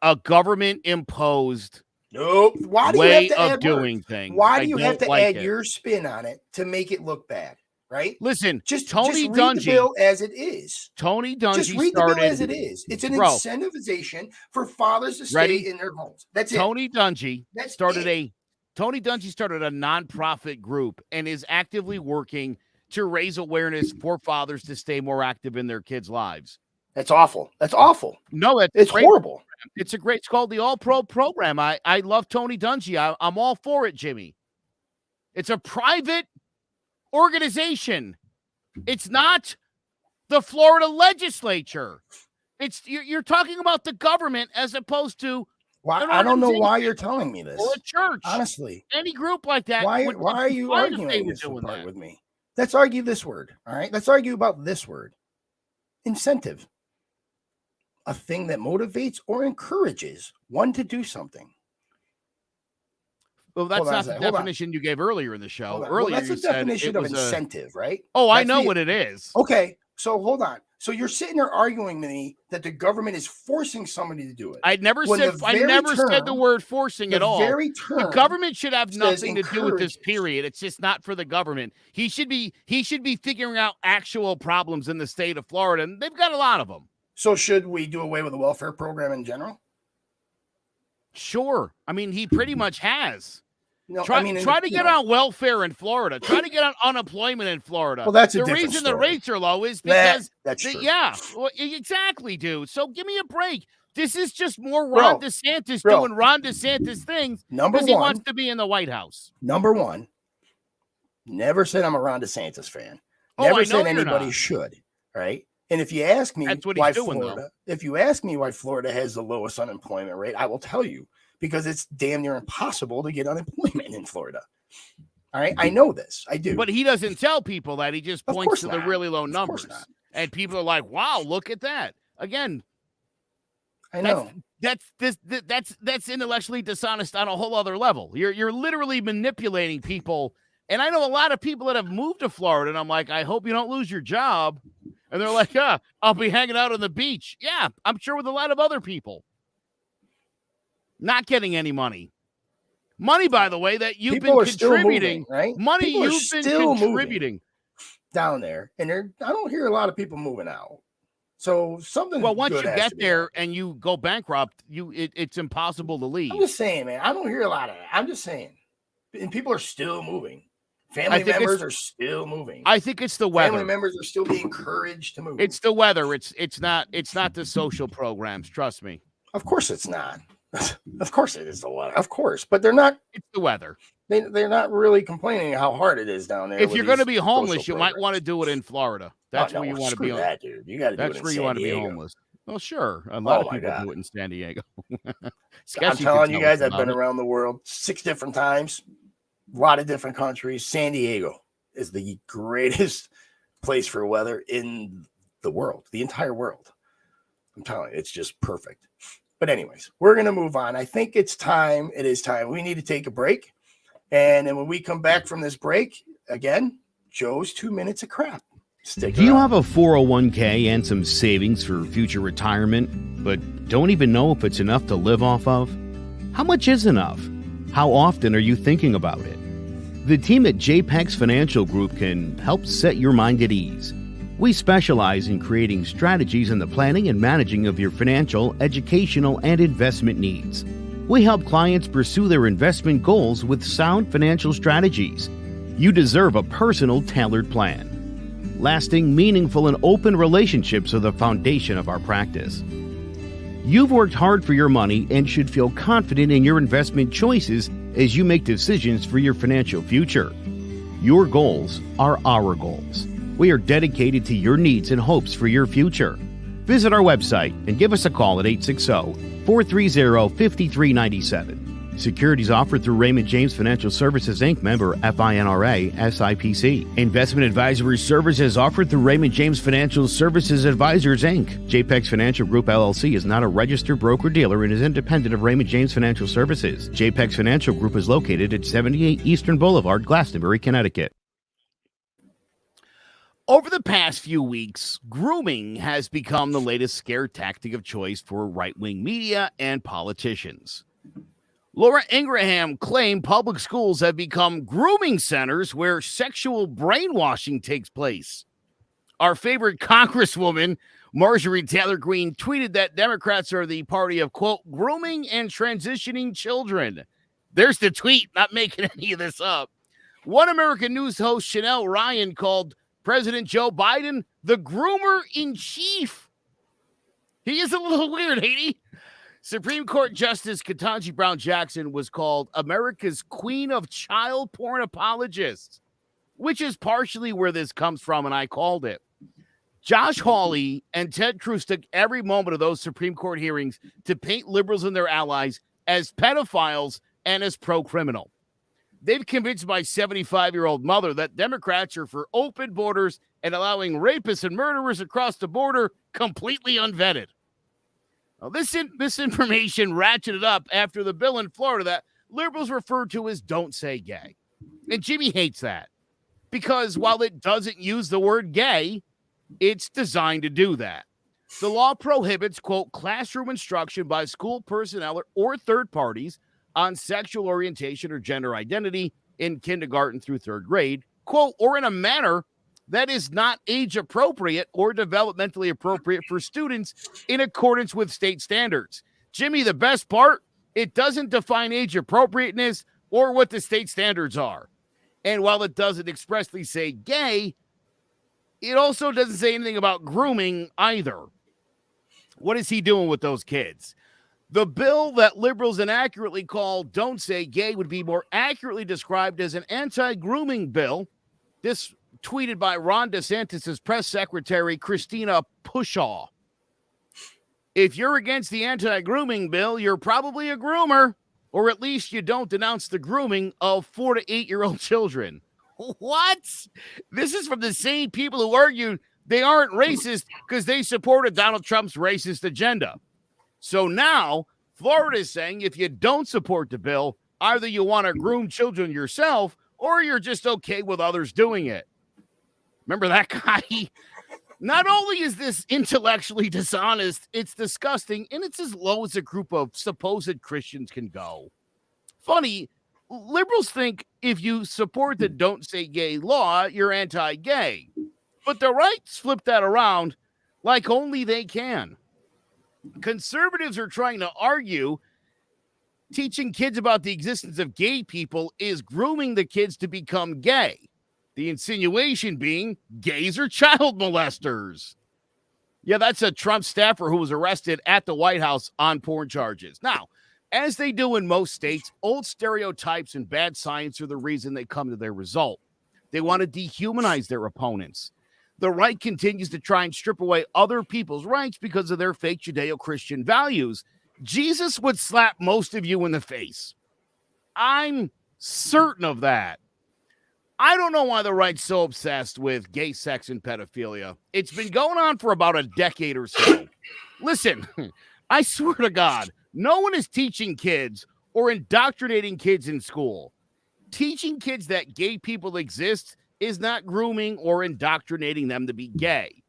Speaker 4: a government imposed
Speaker 3: Nope. Why do you
Speaker 4: way
Speaker 3: have to
Speaker 4: of
Speaker 3: add
Speaker 4: doing
Speaker 3: words?
Speaker 4: things.
Speaker 3: Why do you have
Speaker 4: don't
Speaker 3: to
Speaker 4: like
Speaker 3: add
Speaker 4: it.
Speaker 3: your spin on it to make it look bad? Right?
Speaker 4: Listen,
Speaker 3: Just
Speaker 4: Tony
Speaker 3: read the
Speaker 4: Dungy.
Speaker 3: bill as it is.
Speaker 4: Tony Dungy
Speaker 3: Just read the
Speaker 4: started
Speaker 3: bill as it is. It's an
Speaker 4: Bro.
Speaker 3: incentivization for fathers to stay
Speaker 4: Ready?
Speaker 3: in their homes. That's
Speaker 4: Tony
Speaker 3: it.
Speaker 4: Dungy
Speaker 3: That's
Speaker 4: started
Speaker 3: it.
Speaker 4: Tony Dungy started a nonprofit group and is actively working to raise awareness for fathers to stay more active in their kids' lives.
Speaker 3: That's awful. That's awful.
Speaker 4: No,
Speaker 3: It's
Speaker 4: great.
Speaker 3: horrible.
Speaker 4: It's called the All Pro program. I love Tony Dungy. I'm all for it, Jimmy. It's a private organization. It's not the Florida legislature. You're talking about the government as opposed to
Speaker 3: Why?
Speaker 4: an
Speaker 3: I don't know
Speaker 4: organization
Speaker 3: why you're telling me this.
Speaker 4: or a church.
Speaker 3: Honestly,
Speaker 4: Any group like that.
Speaker 3: why
Speaker 4: would
Speaker 3: are
Speaker 4: be
Speaker 3: you
Speaker 4: fine if they
Speaker 3: arguing
Speaker 4: were
Speaker 3: this
Speaker 4: doing
Speaker 3: part
Speaker 4: that.
Speaker 3: with me? Let's argue this word. All right. Let's argue about this word. Incentive. A thing that motivates or encourages one to do something.
Speaker 4: Well, that's
Speaker 3: Hold on a
Speaker 4: not the
Speaker 3: second. Hold on.
Speaker 4: definition you gave earlier in the show.
Speaker 3: Hold on.
Speaker 4: Earlier,
Speaker 3: Well, that's
Speaker 4: you
Speaker 3: the
Speaker 4: said
Speaker 3: definition
Speaker 4: it
Speaker 3: of
Speaker 4: was
Speaker 3: incentive, right?
Speaker 4: Oh, I
Speaker 3: That's
Speaker 4: know
Speaker 3: the-
Speaker 4: what it is.
Speaker 3: Okay. So hold on. So you're sitting there arguing with me that the government is forcing somebody to do it.
Speaker 4: I never
Speaker 3: When
Speaker 4: said
Speaker 3: the
Speaker 4: I
Speaker 3: very
Speaker 4: never said the
Speaker 3: term-
Speaker 4: word forcing
Speaker 3: The
Speaker 4: at all.
Speaker 3: very
Speaker 4: The
Speaker 3: term
Speaker 4: government should have
Speaker 3: says
Speaker 4: nothing to do with this
Speaker 3: encourages.
Speaker 4: period. It's just not for the government. He should be figuring out actual problems in the state of Florida, and they've got a lot of them.
Speaker 3: So should we do away with the welfare program in general?
Speaker 4: Sure. I mean, he pretty much has.
Speaker 3: No,
Speaker 4: Try,
Speaker 3: I mean,
Speaker 4: try to get on welfare in Florida. Try to get on unemployment in Florida.
Speaker 3: Well, that's a
Speaker 4: the
Speaker 3: different
Speaker 4: reason the
Speaker 3: story.
Speaker 4: rates are low is because
Speaker 3: That's true.
Speaker 4: yeah, well, exactly, dude. So give me a break. This is just more Ron DeSantis
Speaker 3: Bro.
Speaker 4: doing Ron DeSantis things
Speaker 3: Number
Speaker 4: because he
Speaker 3: one,
Speaker 4: wants to be in the White House.
Speaker 3: Number one, never said I'm a Ron DeSantis fan.
Speaker 4: Oh,
Speaker 3: Never
Speaker 4: I know
Speaker 3: said
Speaker 4: you're
Speaker 3: anybody
Speaker 4: not.
Speaker 3: should, right? And if you ask me
Speaker 4: That's what he's
Speaker 3: why
Speaker 4: doing, though.
Speaker 3: Florida, if you ask me why Florida has the lowest unemployment rate, I will tell you because it's damn near impossible to get unemployment in Florida. All right, I know this. I do.
Speaker 4: But he doesn't tell people that. He just
Speaker 3: Of
Speaker 4: points
Speaker 3: course
Speaker 4: to the
Speaker 3: not.
Speaker 4: really low
Speaker 3: Of course
Speaker 4: numbers.
Speaker 3: not.
Speaker 4: And people are like, wow, look at that. Again,
Speaker 3: I know.
Speaker 4: that's intellectually dishonest on a whole other level. You're literally manipulating people. And I know a lot of people that have moved to Florida, and I'm like, I hope you don't lose your job. And they're like, I'll be hanging out on the beach. Yeah, I'm sure with a lot of other people. Not getting any money. Money, by the way, that you've
Speaker 3: People
Speaker 4: been
Speaker 3: are still
Speaker 4: contributing.
Speaker 3: moving, right?
Speaker 4: Money
Speaker 3: People are
Speaker 4: you've been
Speaker 3: still moving
Speaker 4: contributing.
Speaker 3: down there, and I don't hear a lot of people moving out. So something.
Speaker 4: Well, once
Speaker 3: good
Speaker 4: you
Speaker 3: has
Speaker 4: get
Speaker 3: to be
Speaker 4: there
Speaker 3: happening.
Speaker 4: and you go bankrupt, it's impossible to leave.
Speaker 3: I'm just saying, man. I don't hear a lot of that. I'm just saying, and people are still moving. Family
Speaker 4: think
Speaker 3: members are still moving.
Speaker 4: I think it's the weather.
Speaker 3: Family members are still being encouraged to move.
Speaker 4: It's the weather. It's not the social programs. Trust me.
Speaker 3: Of course it's not. Of course it is the weather. Of course, but they're not.
Speaker 4: It's the weather.
Speaker 3: They're not really complaining how hard it is down there.
Speaker 4: If
Speaker 3: with
Speaker 4: you're going to
Speaker 3: these
Speaker 4: be homeless,
Speaker 3: social
Speaker 4: you might
Speaker 3: programs.
Speaker 4: want to do it in Florida. That's where you want to be.
Speaker 3: Screw that, dude. You got to do it
Speaker 4: That's
Speaker 3: in
Speaker 4: where you
Speaker 3: San
Speaker 4: want to be
Speaker 3: Diego.
Speaker 4: homeless. Well, sure. A lot
Speaker 3: Oh
Speaker 4: of
Speaker 3: my
Speaker 4: people
Speaker 3: God.
Speaker 4: do it in San Diego.
Speaker 3: I'm telling you guys, I've been around the world 6 different times, a lot of different countries. San Diego is the greatest place for weather in the world, the entire world. I'm telling you, it's just perfect. But anyways, we're going to move on. I think it's time. It is time. We need to take a break. And then when we come back from this break, again, Joe's 2 minutes of crap. Stick
Speaker 1: Do you
Speaker 3: around.
Speaker 1: have a 401k and some savings for future retirement, but don't even know if it's enough to live off of? How much is enough? How often are you thinking about it? The team at JPEX Financial Group can help set your mind at ease. We specialize in creating strategies in the planning and managing of your financial, educational, and investment needs. We help clients pursue their investment goals with sound financial strategies. You deserve a personal, tailored plan. Lasting, meaningful, and open relationships are the foundation of our practice. You've worked hard for your money and should feel confident in your investment choices as you make decisions for your financial future. Your goals are our goals. We are dedicated to your needs and hopes for your future. Visit our website and give us a call at 860-430-5397. Securities offered through Raymond James Financial Services, Inc., member FINRA, SIPC. Investment advisory services offered through Raymond James Financial Services Advisors, Inc. JPEX Financial Group, LLC is not a registered broker-dealer and is independent of Raymond James Financial Services. JPEX Financial Group is located at 78 Eastern Boulevard, Glastonbury, Connecticut.
Speaker 4: Over the past few weeks, grooming has become the latest scare tactic of choice for right-wing media and politicians. Laura Ingraham claimed public schools have become grooming centers where sexual brainwashing takes place. Our favorite Congresswoman, Marjorie Taylor Greene, tweeted that Democrats are the party of, quote, grooming and transitioning children. There's the tweet, not making any of this up. One American News host, Chanel Ryan, called President Joe Biden the groomer in chief. He is a little weird, ain't he? Supreme Court Justice Ketanji Brown Jackson was called America's queen of child porn apologists, which is partially where this comes from, and I called it. Josh Hawley and Ted Cruz took every moment of those Supreme Court hearings to paint liberals and their allies as pedophiles and as pro-criminal. They've convinced my 75-year-old mother that Democrats are for open borders and allowing rapists and murderers across the border completely unvetted. Now, this information ratcheted up after the bill in Florida that liberals refer to as Don't Say Gay. And Jimmy hates that because while it doesn't use the word gay, it's designed to do that. The law prohibits, quote, classroom instruction by school personnel or third parties on sexual orientation or gender identity in kindergarten through third grade, quote, or in a manner that is not age appropriate or developmentally appropriate for students in accordance with state standards. Jimmy, the best part, it doesn't define age appropriateness or what the state standards are. And while it doesn't expressly say gay, it also doesn't say anything about grooming either. What is he doing with those kids? The bill that liberals inaccurately call Don't Say Gay would be more accurately described as an anti-grooming bill. This tweeted by Ron DeSantis' press secretary, Christina Pushaw. If you're against the anti-grooming bill, you're probably a groomer, or at least you don't denounce the grooming of 4 to 8-year-old children. What? This is from the same people who argue they aren't racist because they supported Donald Trump's racist agenda. So now Florida is saying if you don't support the bill, either you want to groom children yourself or you're just okay with others doing it. Remember that guy? Not only is this intellectually dishonest, it's disgusting, and it's as low as a group of supposed Christians can go. Funny, liberals think if you support the Don't Say Gay law, you're anti-gay. But the rights flip that around like only they can. Conservatives are trying to argue teaching kids about the existence of gay people is grooming the kids to become gay. The insinuation being gays are child molesters. Yeah, that's a Trump staffer who was arrested at the White House on porn charges. Now, as they do in most states, old stereotypes and bad science are the reason they come to their result. They want to dehumanize their opponents. The right continues to try and strip away other people's rights because of their fake Judeo-Christian values. Jesus would slap most of you in the face. I'm certain of that. I don't know why the right's so obsessed with gay sex and pedophilia. It's been going on for about a decade or so. Listen, I swear to God, no one is teaching kids or indoctrinating kids in school. Teaching kids that gay people exist is not grooming or indoctrinating them to be gay.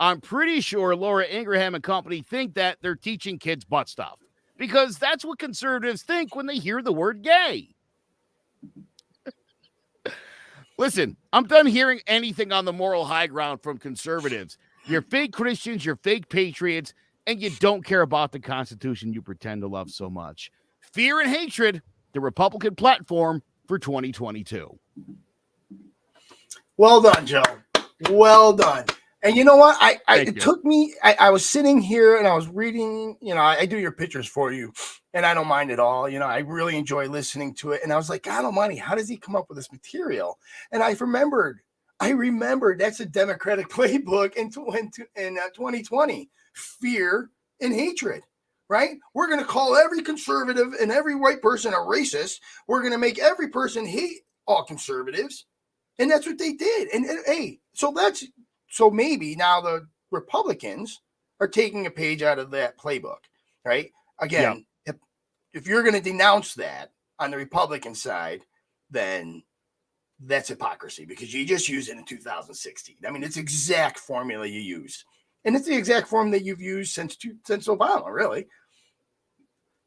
Speaker 4: I'm pretty sure Laura Ingraham and company think that they're teaching kids butt stuff because that's what conservatives think when they hear the word gay. Listen, I'm done hearing anything on the moral high ground from conservatives. You're fake Christians, you're fake patriots, and you don't care about the Constitution you pretend to love so much. Fear and hatred, the Republican platform for 2022.
Speaker 3: Well done, Joe. Well done. And you know what? I was sitting here and I was reading, I do your pictures for you and I don't mind at all. I really enjoy listening to it. And I was like, God almighty, how does he come up with this material? And I remembered that's a Democratic playbook in 2020, fear and hatred. right? We're going to call every conservative and every white person a racist. We're going to make every person hate all conservatives. And that's what they did. And hey, so maybe now the Republicans are taking a page out of that playbook, right? Again, if you're going to denounce that on the Republican side, then that's hypocrisy because you just used it in 2016. I mean, it's the exact formula you used. And it's the exact form that you've used since Obama, really.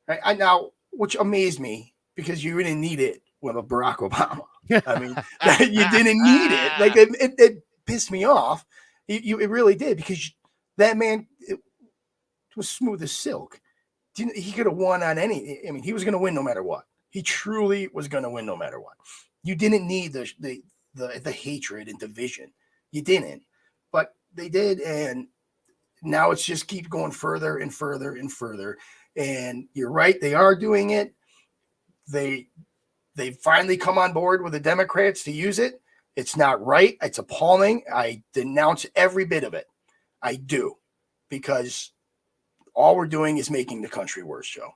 Speaker 3: Right? Now, which amazed me because you didn't need it with a Barack Obama. I mean, you didn't need it. Like it pissed me off. It really did because that man was smooth as silk. He could have won on any. I mean, he was going to win no matter what. He truly was going to win no matter what. You didn't need the hatred and division. You didn't, but they did, and now it's just keep going further and further and further. And you're right, they are doing it. They finally come on board with the Democrats to use it. It's not right. It's appalling. I denounce every bit of it. I do, because all we're doing is making the country worse, Joe.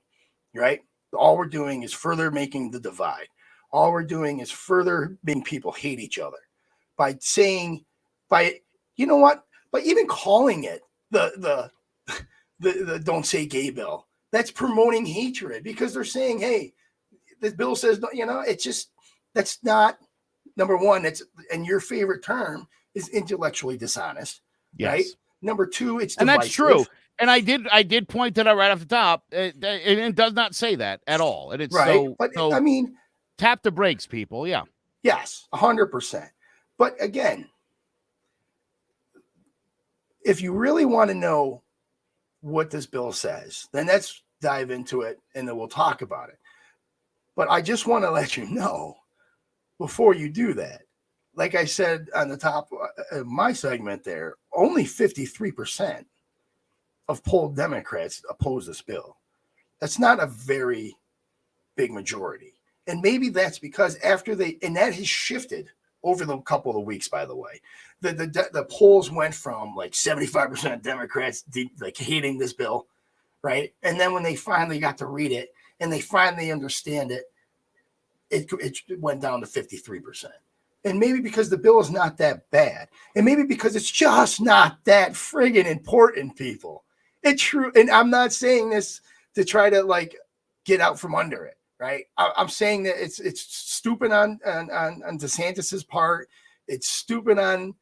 Speaker 3: Right? All we're doing is further making the divide. All we're doing is further making people hate each other by you know what? By even calling it the Don't Say Gay bill. That's promoting hatred because they're saying, hey, this bill says, it's just, that's not, number one, and your favorite term is intellectually dishonest. Yes. Right? Number two, it's divisive.
Speaker 4: And that's true. And I did point that out right off the top. It does not say that at all. And it's right. So
Speaker 3: I mean,
Speaker 4: tap the brakes, people. Yeah.
Speaker 3: Yes, 100%. But again, if you really want to know what this bill says, then let's dive into it and then we'll talk about it. But I just want to let you know before you do that, like I said on the top of my segment there, only 53% of polled Democrats oppose this bill. That's not a very big majority. And maybe that's because and that has shifted over the couple of weeks, by the way. The polls went from like 75% Democrats like hating this bill, right? And then when they finally got to read it and they finally understand it, it went down to 53%. And maybe because the bill is not that bad. And maybe because it's just not that friggin' important, people. It's true. And I'm not saying this to try to like get out from under it, right? I'm saying that it's stupid on DeSantis's part. It's stupid on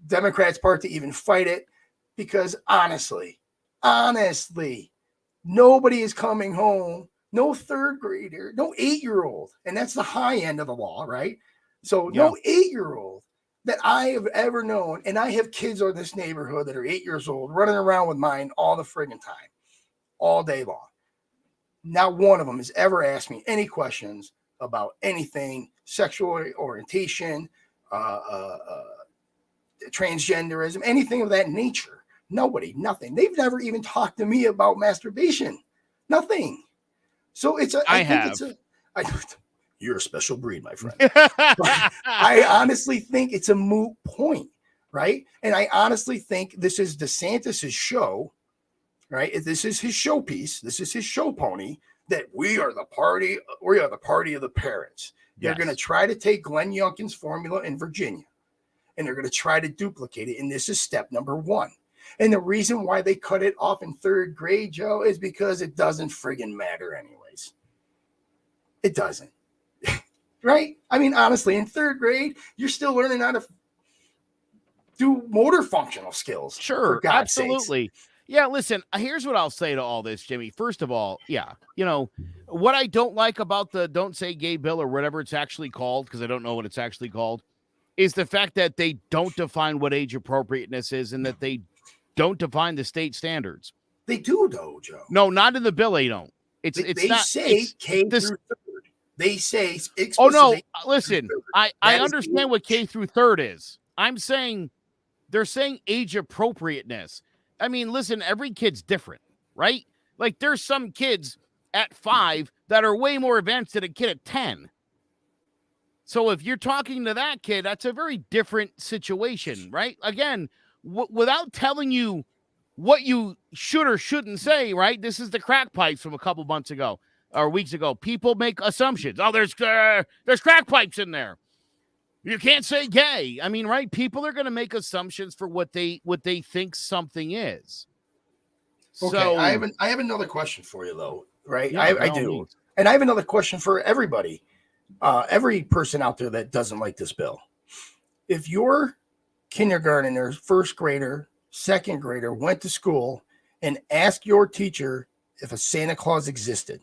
Speaker 3: Democrats' part to even fight it because honestly, nobody is coming home. No third grader, no 8-year-old. And that's the high end of the law, right? So no 8-year-old that I have ever known, and I have kids in this neighborhood that are 8 years old running around with mine all the friggin' time, all day long. Not one of them has ever asked me any questions about anything, sexual orientation, transgenderism, anything of that nature. Nobody, nothing. They've never even talked to me about masturbation. Nothing. So you're a special breed, my friend. I honestly think it's a moot point, right? And I honestly think this is DeSantis's show, right? This is his showpiece. This is his show pony that we are the party of the parents. They're going to try to take Glenn Youngkin's formula in Virginia, and they're going to try to duplicate it. And this is step number one. And the reason why they cut it off in third grade, Joe, is because it doesn't friggin' matter anyways. It doesn't. Right? I mean, honestly, in third grade, you're still learning how to do motor functional skills.
Speaker 4: Sure, absolutely. Sakes. Yeah, listen, here's what I'll say to all this, Jimmy. First of all, what I don't like about the Don't Say Gay bill or whatever it's actually called, because I don't know what it's actually called, is the fact that they don't define what age appropriateness is and that they don't define the state standards.
Speaker 3: They do, though, Joe.
Speaker 4: No, not in the bill, they don't. They say
Speaker 3: K through third. They say explicitly.
Speaker 4: Oh, no, listen, I understand what K through third is. I'm saying they're saying age appropriateness. I mean, listen, every kid's different, right? Like there's some kids at 5 that are way more advanced than a kid at 10. So if you're talking to that kid, that's a very different situation, right? Again, without telling you what you should or shouldn't say, right? This is the crack pipes from a couple months ago or weeks ago. People make assumptions. Oh, there's crack pipes in there. You can't say gay. I mean, right? People are going to make assumptions for what they think something is.
Speaker 3: Okay,
Speaker 4: So
Speaker 3: I have another question for you, though. Right?
Speaker 4: Yeah,
Speaker 3: I do,
Speaker 4: means.
Speaker 3: and I have another question for everybody, every person out there that doesn't like this bill. If your kindergartner, first grader, second grader went to school and asked your teacher if a Santa Claus existed,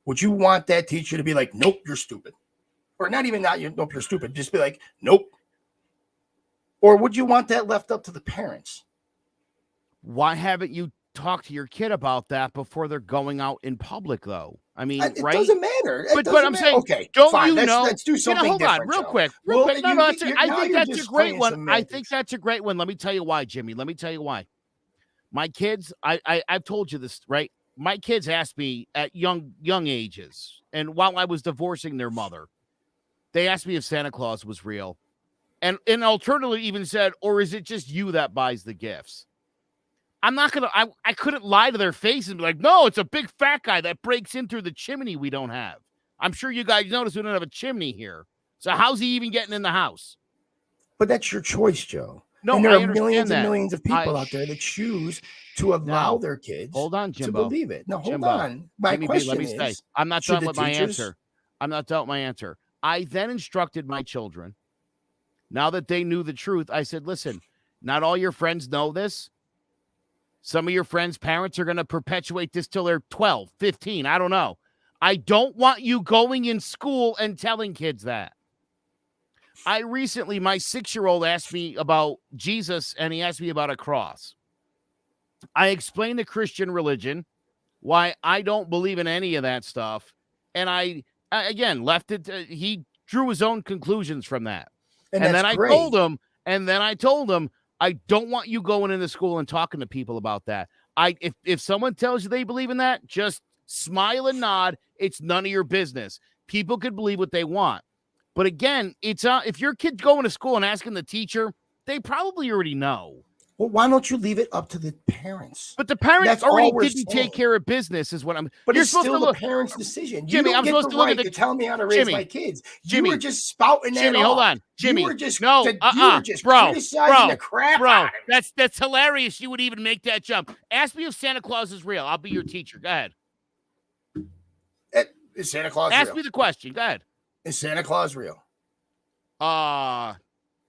Speaker 3: would you want that teacher to be like, "Nope, you're stupid," or not even "Nope, you're stupid"? Just be like, "Nope," or would you want that left up to the parents?
Speaker 4: Why haven't you talked to your kid about that before they're going out in public, though? I mean,
Speaker 3: It
Speaker 4: right?
Speaker 3: doesn't matter.
Speaker 4: But I'm saying,
Speaker 3: okay,
Speaker 4: don't
Speaker 3: fine.
Speaker 4: you know?
Speaker 3: Let's do something
Speaker 4: hold
Speaker 3: different.
Speaker 4: on, real
Speaker 3: Joe.
Speaker 4: quick.
Speaker 3: Well,
Speaker 4: No, I think
Speaker 3: you're
Speaker 4: that's a
Speaker 3: just
Speaker 4: great
Speaker 3: playing
Speaker 4: one. I
Speaker 3: semantics.
Speaker 4: think that's a great one. Let me tell you why, Jimmy. Let me tell you why. My kids, I've told you this, right? My kids asked me at young ages, and while I was divorcing their mother, they asked me if Santa Claus was real, and alternatively even said, or is it just you that buys the gifts? I'm not gonna. I couldn't lie to their face and be like, no, it's a big fat guy that breaks in through the chimney we don't have. I'm sure you guys notice we don't have a chimney here. So how's he even getting in the house?
Speaker 3: But that's your choice, Joe.
Speaker 4: No,
Speaker 3: and there
Speaker 4: I
Speaker 3: are millions
Speaker 4: that.
Speaker 3: and millions of people out there that choose to allow their kids to believe it. Now, hold on. My question is,
Speaker 4: I'm not done with my
Speaker 3: teachers...
Speaker 4: answer. I'm not done with my answer. I then instructed my children, now that they knew the truth, I said, listen, not all your friends know this. Some of your friends' parents are going to perpetuate this till they're 12, 15. I don't know. I don't want you going in school and telling kids that. My 6-year-old asked me about Jesus, and he asked me about a cross. I explained the Christian religion, why I don't believe in any of that stuff. And I again, left it. He drew his own conclusions from that. And then I told him, I don't want you going into school and talking to people about that. If someone tells you they believe in that, just smile and nod. It's none of your business. People could believe what they want. But again, it's if your kid's going to school and asking the teacher, they probably already know.
Speaker 3: Well, why don't you leave it up to the parents?
Speaker 4: But the parents already didn't take care of business, is what I'm.
Speaker 3: But it's still the parents' decision.
Speaker 4: Jimmy, I'm supposed to look at the.
Speaker 3: Tell me how to raise my kids. You were just spouting that.
Speaker 4: Jimmy, hold on, Jimmy.
Speaker 3: You were just
Speaker 4: bro,
Speaker 3: criticizing the crap out of it.
Speaker 4: That's hilarious. You would even make that jump. Ask me if Santa Claus is real. I'll be your teacher. Go ahead.
Speaker 3: Is Santa Claus real?
Speaker 4: Ask me the question. Go ahead.
Speaker 3: Is Santa Claus real?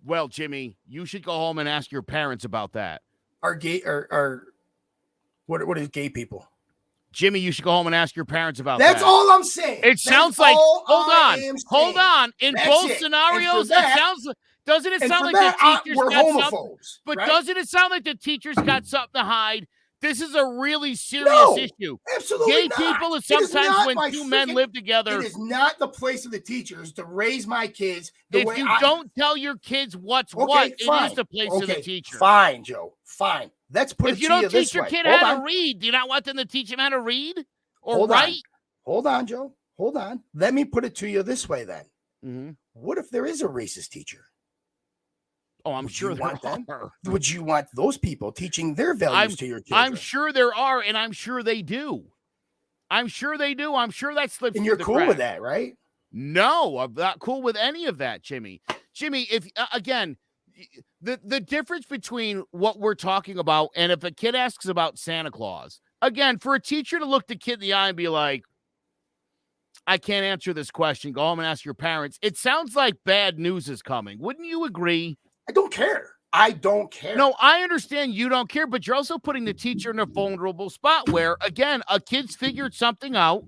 Speaker 4: Well, Jimmy, you should go home and ask your parents about that.
Speaker 3: What is gay people?
Speaker 4: Jimmy, you should go home and ask your parents about that.
Speaker 3: That's all I'm saying.
Speaker 4: It sounds like hold on. In both scenarios, doesn't it sound like the teachers got something? But doesn't it sound like the teachers got something to hide? This is a really serious issue.
Speaker 3: Absolutely
Speaker 4: Gay
Speaker 3: not.
Speaker 4: people is sometimes when two men live together.
Speaker 3: It is not the place of the teachers to raise my kids
Speaker 4: if you don't tell your kids what's what,
Speaker 3: fine.
Speaker 4: it is the place of the teacher.
Speaker 3: Fine, Joe. Fine. Let's put it to you this way.
Speaker 4: If you don't teach your kid how to read, do you not want them to teach him how to read or write?
Speaker 3: Hold on, Joe. Hold on. Let me put it to you this way then.
Speaker 4: Mm-hmm.
Speaker 3: What if there is a racist teacher?
Speaker 4: Oh, I'm sure there are.
Speaker 3: Would you want those people teaching their values to your children?
Speaker 4: I'm sure there are, and I'm sure they do. I'm sure they do. I'm sure that slips.
Speaker 3: And you're cool with that, right?
Speaker 4: No, I'm not cool with any of that, Jimmy. Jimmy, if again, the difference between what we're talking about and if a kid asks about Santa Claus, again, for a teacher to look the kid in the eye and be like, I can't answer this question. Go home and ask your parents. It sounds like bad news is coming. Wouldn't you agree?
Speaker 3: I don't care. I don't care.
Speaker 4: No, I understand you don't care, but you're also putting the teacher in a vulnerable spot where, again, a kid's figured something out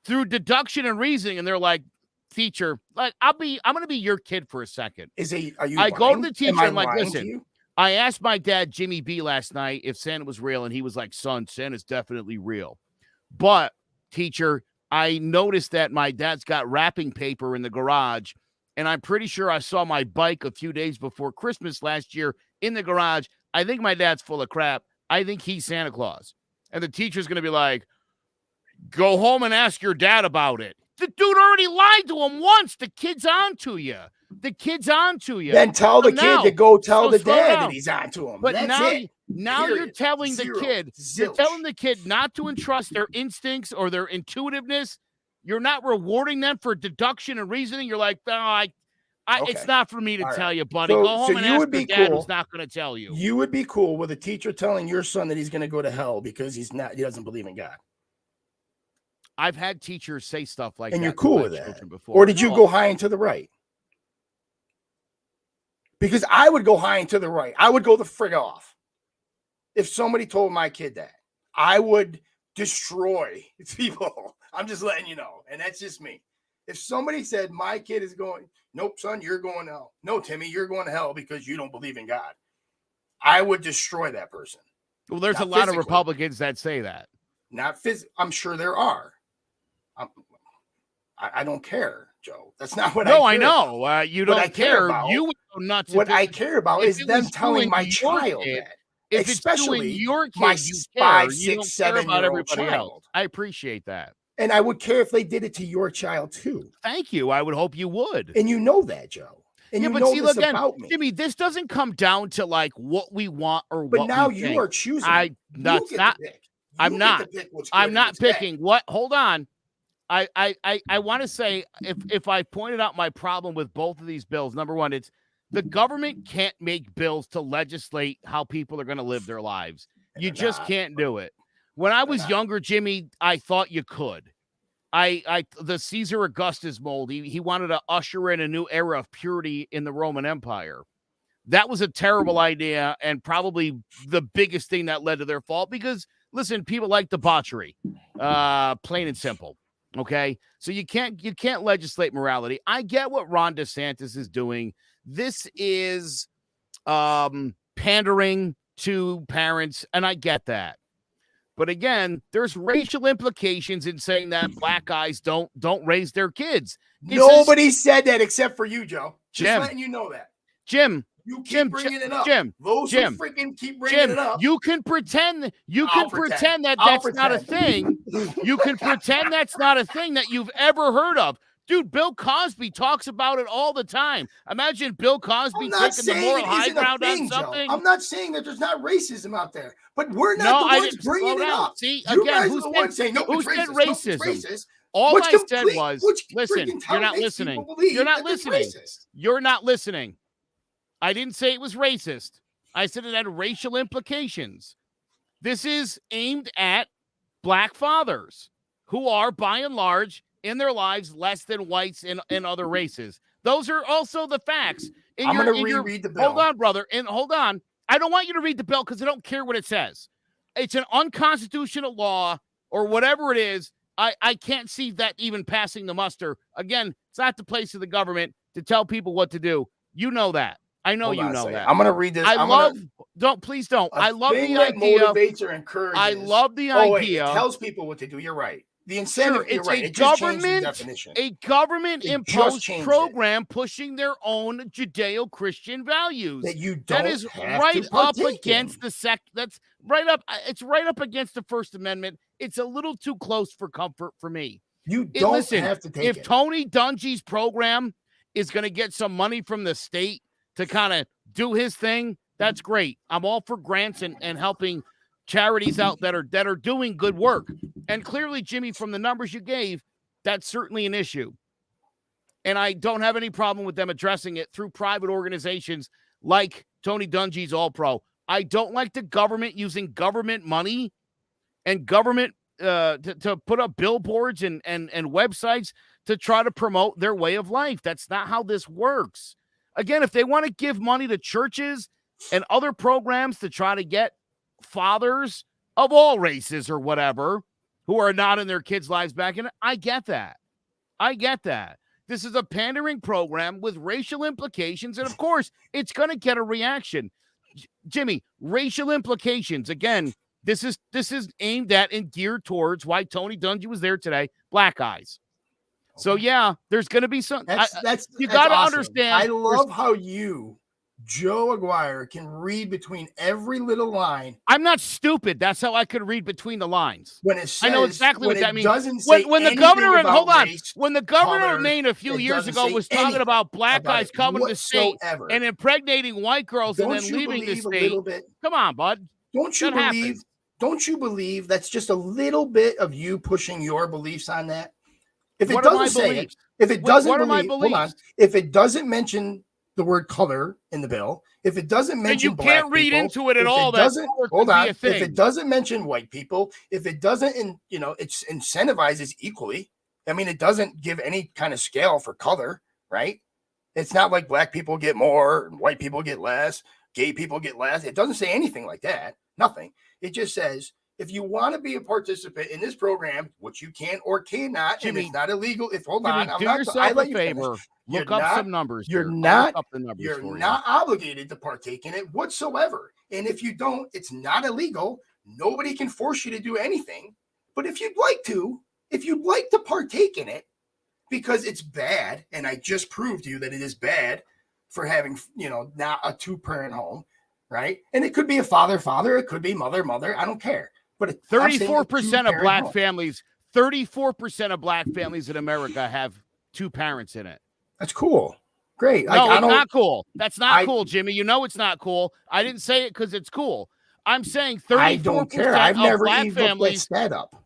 Speaker 4: through deduction and reasoning, and they're like, teacher, like I'm going to be your kid for a second.
Speaker 3: I
Speaker 4: go to the teacher and like, listen, I asked my dad, Jimmy B, last night if Santa was real, and he was like, son, Santa's definitely real. But, teacher, I noticed that my dad's got wrapping paper in the garage, and I'm pretty sure I saw my bike a few days before Christmas last year in the garage. I think my dad's full of crap. I think he's Santa Claus. And the teacher's going to be like, go home and ask your dad about it. The dude already lied to him once. The kid's on to you. the kid's on to you.
Speaker 3: Then tell the kid to go tell the
Speaker 4: slow
Speaker 3: dad
Speaker 4: down.
Speaker 3: that he's on to him.
Speaker 4: But
Speaker 3: That's
Speaker 4: now,
Speaker 3: it.
Speaker 4: now
Speaker 3: Period.
Speaker 4: you're telling
Speaker 3: Zero.
Speaker 4: the kid, you're telling the kid not to entrust their instincts or their intuitiveness. You're not rewarding them for deduction and reasoning. You're like, no, it's not for me to tell you, buddy. Go home and ask your dad who's not going to tell you.
Speaker 3: You would be cool with a teacher telling your son that he's going to go to hell because he doesn't believe in God.
Speaker 4: I've had teachers say stuff like that.
Speaker 3: And you're cool with that.
Speaker 4: Before.
Speaker 3: Or did you go high and to the right? Because I would go high and to the right. I would go the frig off. If somebody told my kid that, I would destroy people. I'm just letting you know. And that's just me. If somebody said my kid is going, nope, son, you're going to hell. No, Timmy, you're going to hell because you don't believe in God. I would destroy that person.
Speaker 4: Well, there's a lot of Republicans that say that.
Speaker 3: Not physically. I'm sure there are. I don't care, Joe. That's not what I care.
Speaker 4: No, I know. You don't care. You would go nuts.
Speaker 3: What I care about is them telling my child that.
Speaker 4: If
Speaker 3: Especially
Speaker 4: it's your kid,
Speaker 3: my
Speaker 4: you
Speaker 3: 5,
Speaker 4: care.
Speaker 3: 6, 7-year-old child.
Speaker 4: Else. I appreciate that.
Speaker 3: And I would care if they did it to your child too.
Speaker 4: Thank you. I would hope you would.
Speaker 3: And you know that, Joe. And
Speaker 4: yeah,
Speaker 3: you
Speaker 4: but
Speaker 3: know
Speaker 4: see,
Speaker 3: this
Speaker 4: again,
Speaker 3: about me.
Speaker 4: Jimmy, this doesn't come down to like what we want or
Speaker 3: but
Speaker 4: what
Speaker 3: now
Speaker 4: we
Speaker 3: you
Speaker 4: think.
Speaker 3: are choosing.
Speaker 4: I'm not picking. What? Hold on. I want to say if I pointed out my problem with both of these bills, number one, it's the government can't make bills to legislate how people are going to live their lives. You just can't do it. When I was younger, Jimmy, I thought you could. The Caesar Augustus mold, he wanted to usher in a new era of purity in the Roman Empire. That was a terrible idea and probably the biggest thing that led to their fall because, listen, people like debauchery, plain and simple. Okay, so you can't legislate morality. I get what Ron DeSantis is doing. This is pandering to parents, and I get that. But again, there's racial implications in saying that black guys don't raise their kids.
Speaker 3: Nobody said that except for you, Joe. Just letting you know that.
Speaker 4: Jim.
Speaker 3: You keep bringing it up. Those who freaking keep bringing it up.
Speaker 4: You can pretend. You can pretend that that's not a thing. You can pretend that's not a thing that you've ever heard of. Dude, Bill Cosby talks about it all the time. Imagine Bill Cosby taking the moral high ground on something.
Speaker 3: I'm not saying that there's not racism out there, but we're not the ones bringing it up.
Speaker 4: See,
Speaker 3: you
Speaker 4: again,
Speaker 3: guys are the ones saying, no, it's racist.
Speaker 4: Racism?
Speaker 3: No, it's racist.
Speaker 4: All I said was, listen, you're not listening. You're not listening. You're not listening. I didn't say it was racist. I said it had racial implications. This is aimed at black fathers who are, by and large, in their lives less than whites and other races. Those are also the facts.
Speaker 3: I'm going to reread the bill.
Speaker 4: Hold on, brother. And hold on. I don't want you to read the bill because I don't care what it says. It's an unconstitutional law or whatever it is. I can't see that even passing the muster. Again, it's not the place of the government to tell people what to do. You know that. I know you know that.
Speaker 3: I'm going to read this.
Speaker 4: Please don't. I love the
Speaker 3: idea. Motivates or encourages.
Speaker 4: I love the idea.
Speaker 3: It tells people what to do. You're right. The incentive,
Speaker 4: it's
Speaker 3: right.
Speaker 4: a government imposed program pushing their own Judeo-Christian values.
Speaker 3: That
Speaker 4: is right up against the that's right up. It's right up against the First Amendment. It's a little too close for comfort for me.
Speaker 3: You don't have to take it.
Speaker 4: If Tony Dungy's program is going to get some money from the state to kind of do his thing, that's great. I'm all for grants and helping charities out that are doing good work. And clearly, Jimmy, from the numbers you gave, that's certainly an issue. And I don't have any problem with them addressing it through private organizations like Tony Dungy's All Pro. I don't like the government using government money and government to put up billboards and websites to try to promote their way of life. That's not how this works. Again, if they want to give money to churches and other programs to try to get fathers of all races or whatever who are not in their kids' lives back in it, I get that. This is a pandering program with racial implications, and of course, it's going to get a reaction. Jimmy, racial implications. Again, this is aimed at and geared towards why Tony Dungy was there today, black guys. So yeah, there's going to be some. You got to understand.
Speaker 3: I love how you Joe Aguirre can read between every little line.
Speaker 4: I'm not stupid. That's how I could read between the lines.
Speaker 3: When it says,
Speaker 4: I know exactly what that means.
Speaker 3: Doesn't say
Speaker 4: when the
Speaker 3: anything
Speaker 4: governor
Speaker 3: about
Speaker 4: hold on,
Speaker 3: race,
Speaker 4: when the governor
Speaker 3: color,
Speaker 4: of Maine a few
Speaker 3: it
Speaker 4: years
Speaker 3: doesn't
Speaker 4: ago
Speaker 3: say
Speaker 4: was talking
Speaker 3: anything
Speaker 4: about black
Speaker 3: about
Speaker 4: guys
Speaker 3: it
Speaker 4: coming to the state
Speaker 3: whatsoever.
Speaker 4: and impregnating white girls and
Speaker 3: Don't
Speaker 4: then
Speaker 3: you
Speaker 4: leaving the
Speaker 3: believe a
Speaker 4: state.
Speaker 3: little bit?
Speaker 4: Come on, bud.
Speaker 3: Don't you
Speaker 4: That
Speaker 3: believe?
Speaker 4: happens.
Speaker 3: Don't you believe that's just a little bit of you pushing your beliefs on that? If it
Speaker 4: What are my
Speaker 3: doesn't say it,
Speaker 4: beliefs?
Speaker 3: if it doesn't
Speaker 4: What are my
Speaker 3: believe, hold on.
Speaker 4: beliefs?
Speaker 3: If it doesn't mention the word color in the bill, if it doesn't
Speaker 4: And
Speaker 3: mention
Speaker 4: you
Speaker 3: black
Speaker 4: can't read
Speaker 3: people,
Speaker 4: into it at
Speaker 3: if
Speaker 4: all.
Speaker 3: it
Speaker 4: That
Speaker 3: doesn't
Speaker 4: color
Speaker 3: hold
Speaker 4: could be
Speaker 3: on.
Speaker 4: a
Speaker 3: If
Speaker 4: thing.
Speaker 3: it doesn't mention white people, if it doesn't, it's incentivizes equally. I mean, it doesn't give any kind of scale for color, right? It's not like black people get more, and white people get less, gay people get less. It doesn't say anything like that. Nothing. It just says, if you want to be a participant in this program, which you can or cannot,
Speaker 4: Jimmy,
Speaker 3: and it's not illegal. If hold
Speaker 4: Jimmy,
Speaker 3: on, I'm
Speaker 4: do
Speaker 3: not.
Speaker 4: yourself
Speaker 3: I let
Speaker 4: a
Speaker 3: you finish.
Speaker 4: favor.
Speaker 3: You're
Speaker 4: Look up
Speaker 3: not-
Speaker 4: some numbers.
Speaker 3: You're
Speaker 4: here. I'll
Speaker 3: not.
Speaker 4: look up the numbers
Speaker 3: You're
Speaker 4: for
Speaker 3: not obligated to partake in it whatsoever. And if you don't, it's not illegal. Nobody can force you to do anything. But if you'd like to partake in it, because it's bad, and I just proved to you that it is bad for having, not a 2-parent home, right? And it could be a father, it could be mother. I don't care. But
Speaker 4: 34% of black families. 34% of black families in America have 2 parents in it.
Speaker 3: That's cool. Great.
Speaker 4: No, it's not cool. That's not cool, Jimmy. You know it's not cool. I didn't say it because it's cool. I'm saying 34%
Speaker 3: I don't care. I've
Speaker 4: of
Speaker 3: never
Speaker 4: black
Speaker 3: even
Speaker 4: families.
Speaker 3: looked that up.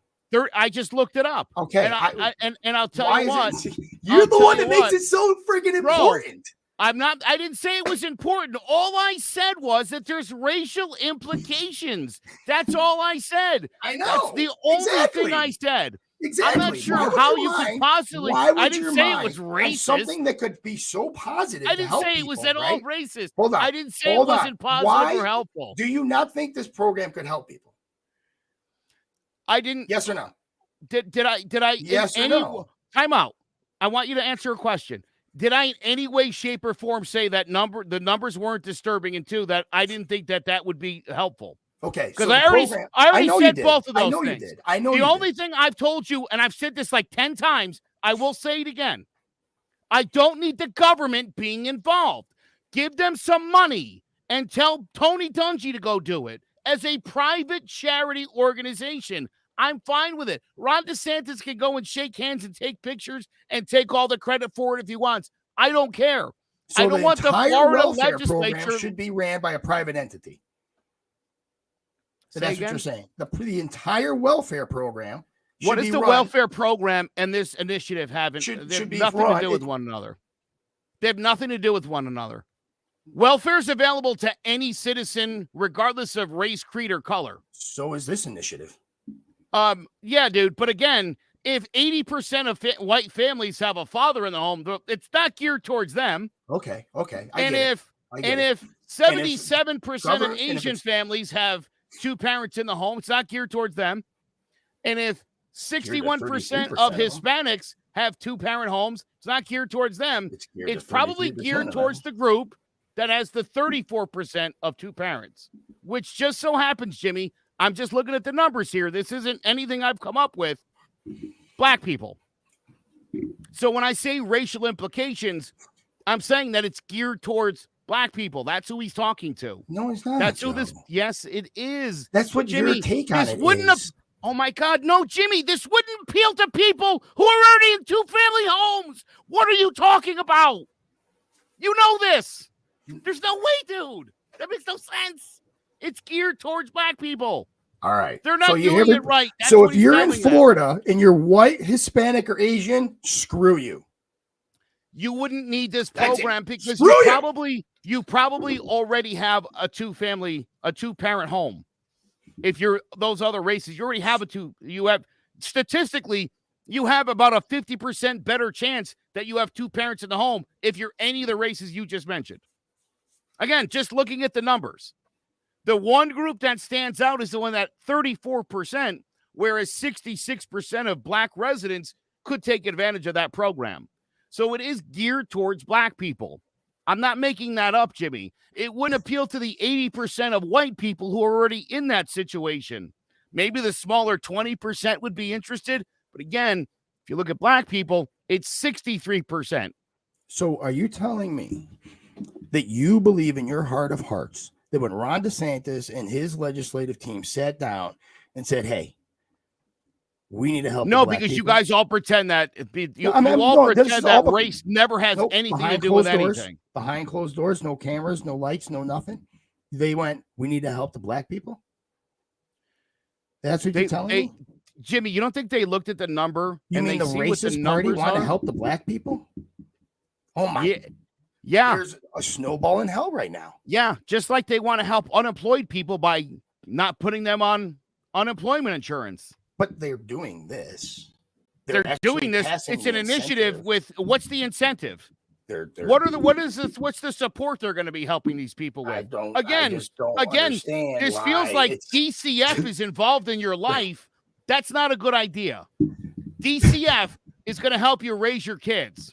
Speaker 4: I just looked it up.
Speaker 3: Okay.
Speaker 4: And I'll tell you what.
Speaker 3: You're the one that makes it so freaking important.
Speaker 4: I didn't say it was important. All I said was that there's racial implications. That's all I said.
Speaker 3: I know.
Speaker 4: That's the only thing I said.
Speaker 3: Exactly.
Speaker 4: I'm not sure how you could possibly. I didn't say it was racist.
Speaker 3: Something that could be so positive.
Speaker 4: I didn't say it was at all racist.
Speaker 3: Hold on.
Speaker 4: I didn't say it wasn't positive or helpful.
Speaker 3: Do you not think this program could help people?
Speaker 4: I didn't.
Speaker 3: Yes or no?
Speaker 4: Did I?
Speaker 3: Yes or no?
Speaker 4: Time out. I want you to answer a question. Did I in any way, shape, or form say that the numbers weren't disturbing, and 2, that I didn't think that would be helpful?
Speaker 3: Okay,
Speaker 4: because I already said both of those
Speaker 3: I know
Speaker 4: things.
Speaker 3: You did. I know
Speaker 4: the
Speaker 3: you
Speaker 4: only
Speaker 3: did.
Speaker 4: thing I've told you, and I've said this like 10 times, I will say it again. I don't need the government being involved. Give them some money and tell Tony Dungy to go do it as a private charity organization. I'm fine with it. Ron DeSantis can go and shake hands and take pictures and take all the credit for it if he wants. I don't care.
Speaker 3: So
Speaker 4: I don't want the Florida legislature
Speaker 3: should be ran by a private entity. So that's what you're saying. The entire welfare program.
Speaker 4: What is the welfare program and this initiative having?
Speaker 3: Should
Speaker 4: be nothing to do with one another. They have nothing to do with one another. Welfare is available to any citizen, regardless of race, creed, or color.
Speaker 3: So is this initiative.
Speaker 4: Yeah, dude. But again, if 80% of white families have a father in the home, it's not geared towards them.
Speaker 3: Okay.
Speaker 4: And if 77% of Asian families have 2 parents in the home, it's not geared towards them. And if 61% of Hispanics have 2-parent homes, it's not geared towards them. It's probably geared towards the group that has the 34% of 2 parents, which just so happens, Jimmy, I'm just looking at the numbers here. This isn't anything I've come up with. Black people. So when I say racial implications, I'm saying that it's geared towards black people. That's who he's talking to.
Speaker 3: No, it's not.
Speaker 4: That's who this. Yes, it is.
Speaker 3: That's what
Speaker 4: Jimmy,
Speaker 3: your take on it
Speaker 4: wouldn't
Speaker 3: is.
Speaker 4: Oh my God, no, Jimmy, this wouldn't appeal to people who are already in 2-family homes. What are you talking about? You know this. There's no way, dude. That makes no sense. It's geared towards black people.
Speaker 3: All right.
Speaker 4: They're not doing it right. That's
Speaker 3: so if you're in Florida and you're white, Hispanic, or Asian, screw you.
Speaker 4: You wouldn't need this program because you probably already have a 2-parent home. If you're those other races, you already have statistically, you have about a 50% better chance that you have 2 parents in the home if you're any of the races you just mentioned. Again, just looking at the numbers. The one group that stands out is the one that 34%, whereas 66% of black residents could take advantage of that program. So it is geared towards black people. I'm not making that up, Jimmy. It wouldn't appeal to the 80% of white people who are already in that situation. Maybe the smaller 20% would be interested. But again, if you look at black people, it's 63%.
Speaker 3: So are you telling me that you believe in your heart of hearts that when Ron DeSantis and his legislative team sat down and said, hey, we need to help.
Speaker 4: No, because you guys all pretend that you all
Speaker 3: no,
Speaker 4: pretend that race never has anything to do with anything.
Speaker 3: Behind closed doors, no cameras, no lights, no nothing. They went, we need to help the black people. That's what you're telling me?
Speaker 4: Jimmy, you don't think they looked at the number?
Speaker 3: You mean the racist party want to help the black people? Oh my.
Speaker 4: Yeah.
Speaker 3: There's a snowball in hell right now.
Speaker 4: Yeah. Just like they want to help unemployed people by not putting them on unemployment insurance.
Speaker 3: But they're doing this.
Speaker 4: They're doing this. It's an initiative with what's the incentive? What's the support they're going to be helping these people with? Again, this feels like DCF is involved in your life. That's not a good idea. DCF is going to help you raise your kids.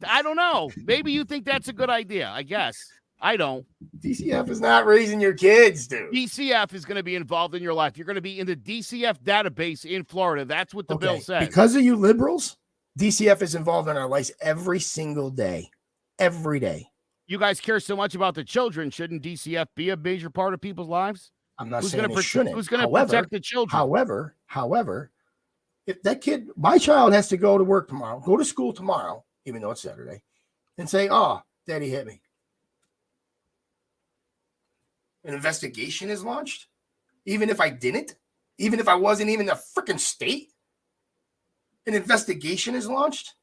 Speaker 4: I don't know. Maybe you think that's a good idea. I guess. I don't.
Speaker 3: DCF is not raising your kids, dude.
Speaker 4: DCF is going to be involved in your life. You're going to be in the DCF database in Florida. That's what the bill says.
Speaker 3: Because of you liberals, DCF is involved in our lives every single day. Every day.
Speaker 4: You guys care so much about the children. Shouldn't DCF be a major part of people's lives?
Speaker 3: I'm not saying it shouldn't.
Speaker 4: Who's going to protect the children?
Speaker 3: However, if that kid, my child has to go to work tomorrow, go to school tomorrow, even though it's Saturday, and say, oh, daddy hit me. An investigation is launched, even if I didn't, even if I wasn't even in a freaking state. An investigation is launched.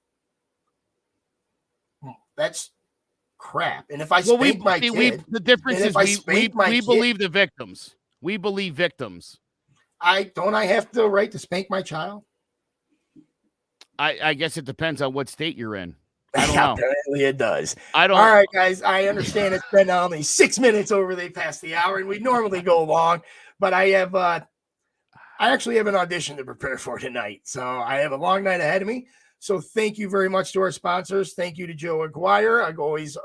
Speaker 3: That's crap. And if I spank my kid,
Speaker 4: the difference is we believe the victims. We believe victims.
Speaker 3: I have the right to spank my child.
Speaker 4: I guess it depends on what state you're in. I don't know.
Speaker 3: Apparently it does.
Speaker 4: I don't.
Speaker 3: All right, guys. I understand it's been only 6 minutes over. They passed the hour, and we normally go long. But I actually have an audition to prepare for tonight, so I have a long night ahead of me. So thank you very much to our sponsors. Thank you to Joe Aguirre. Always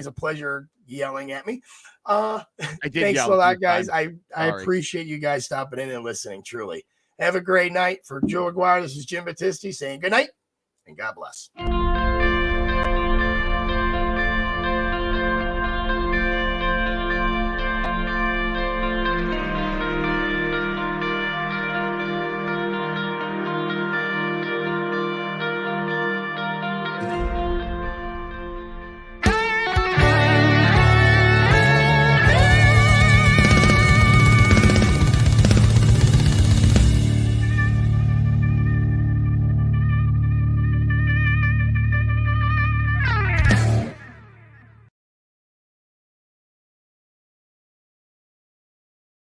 Speaker 3: a pleasure yelling at me. Thanks a lot, guys. I appreciate you guys stopping in and listening. Truly. Have a great night. For Joe Aguirre, this is Jim Battisti saying good night and God bless.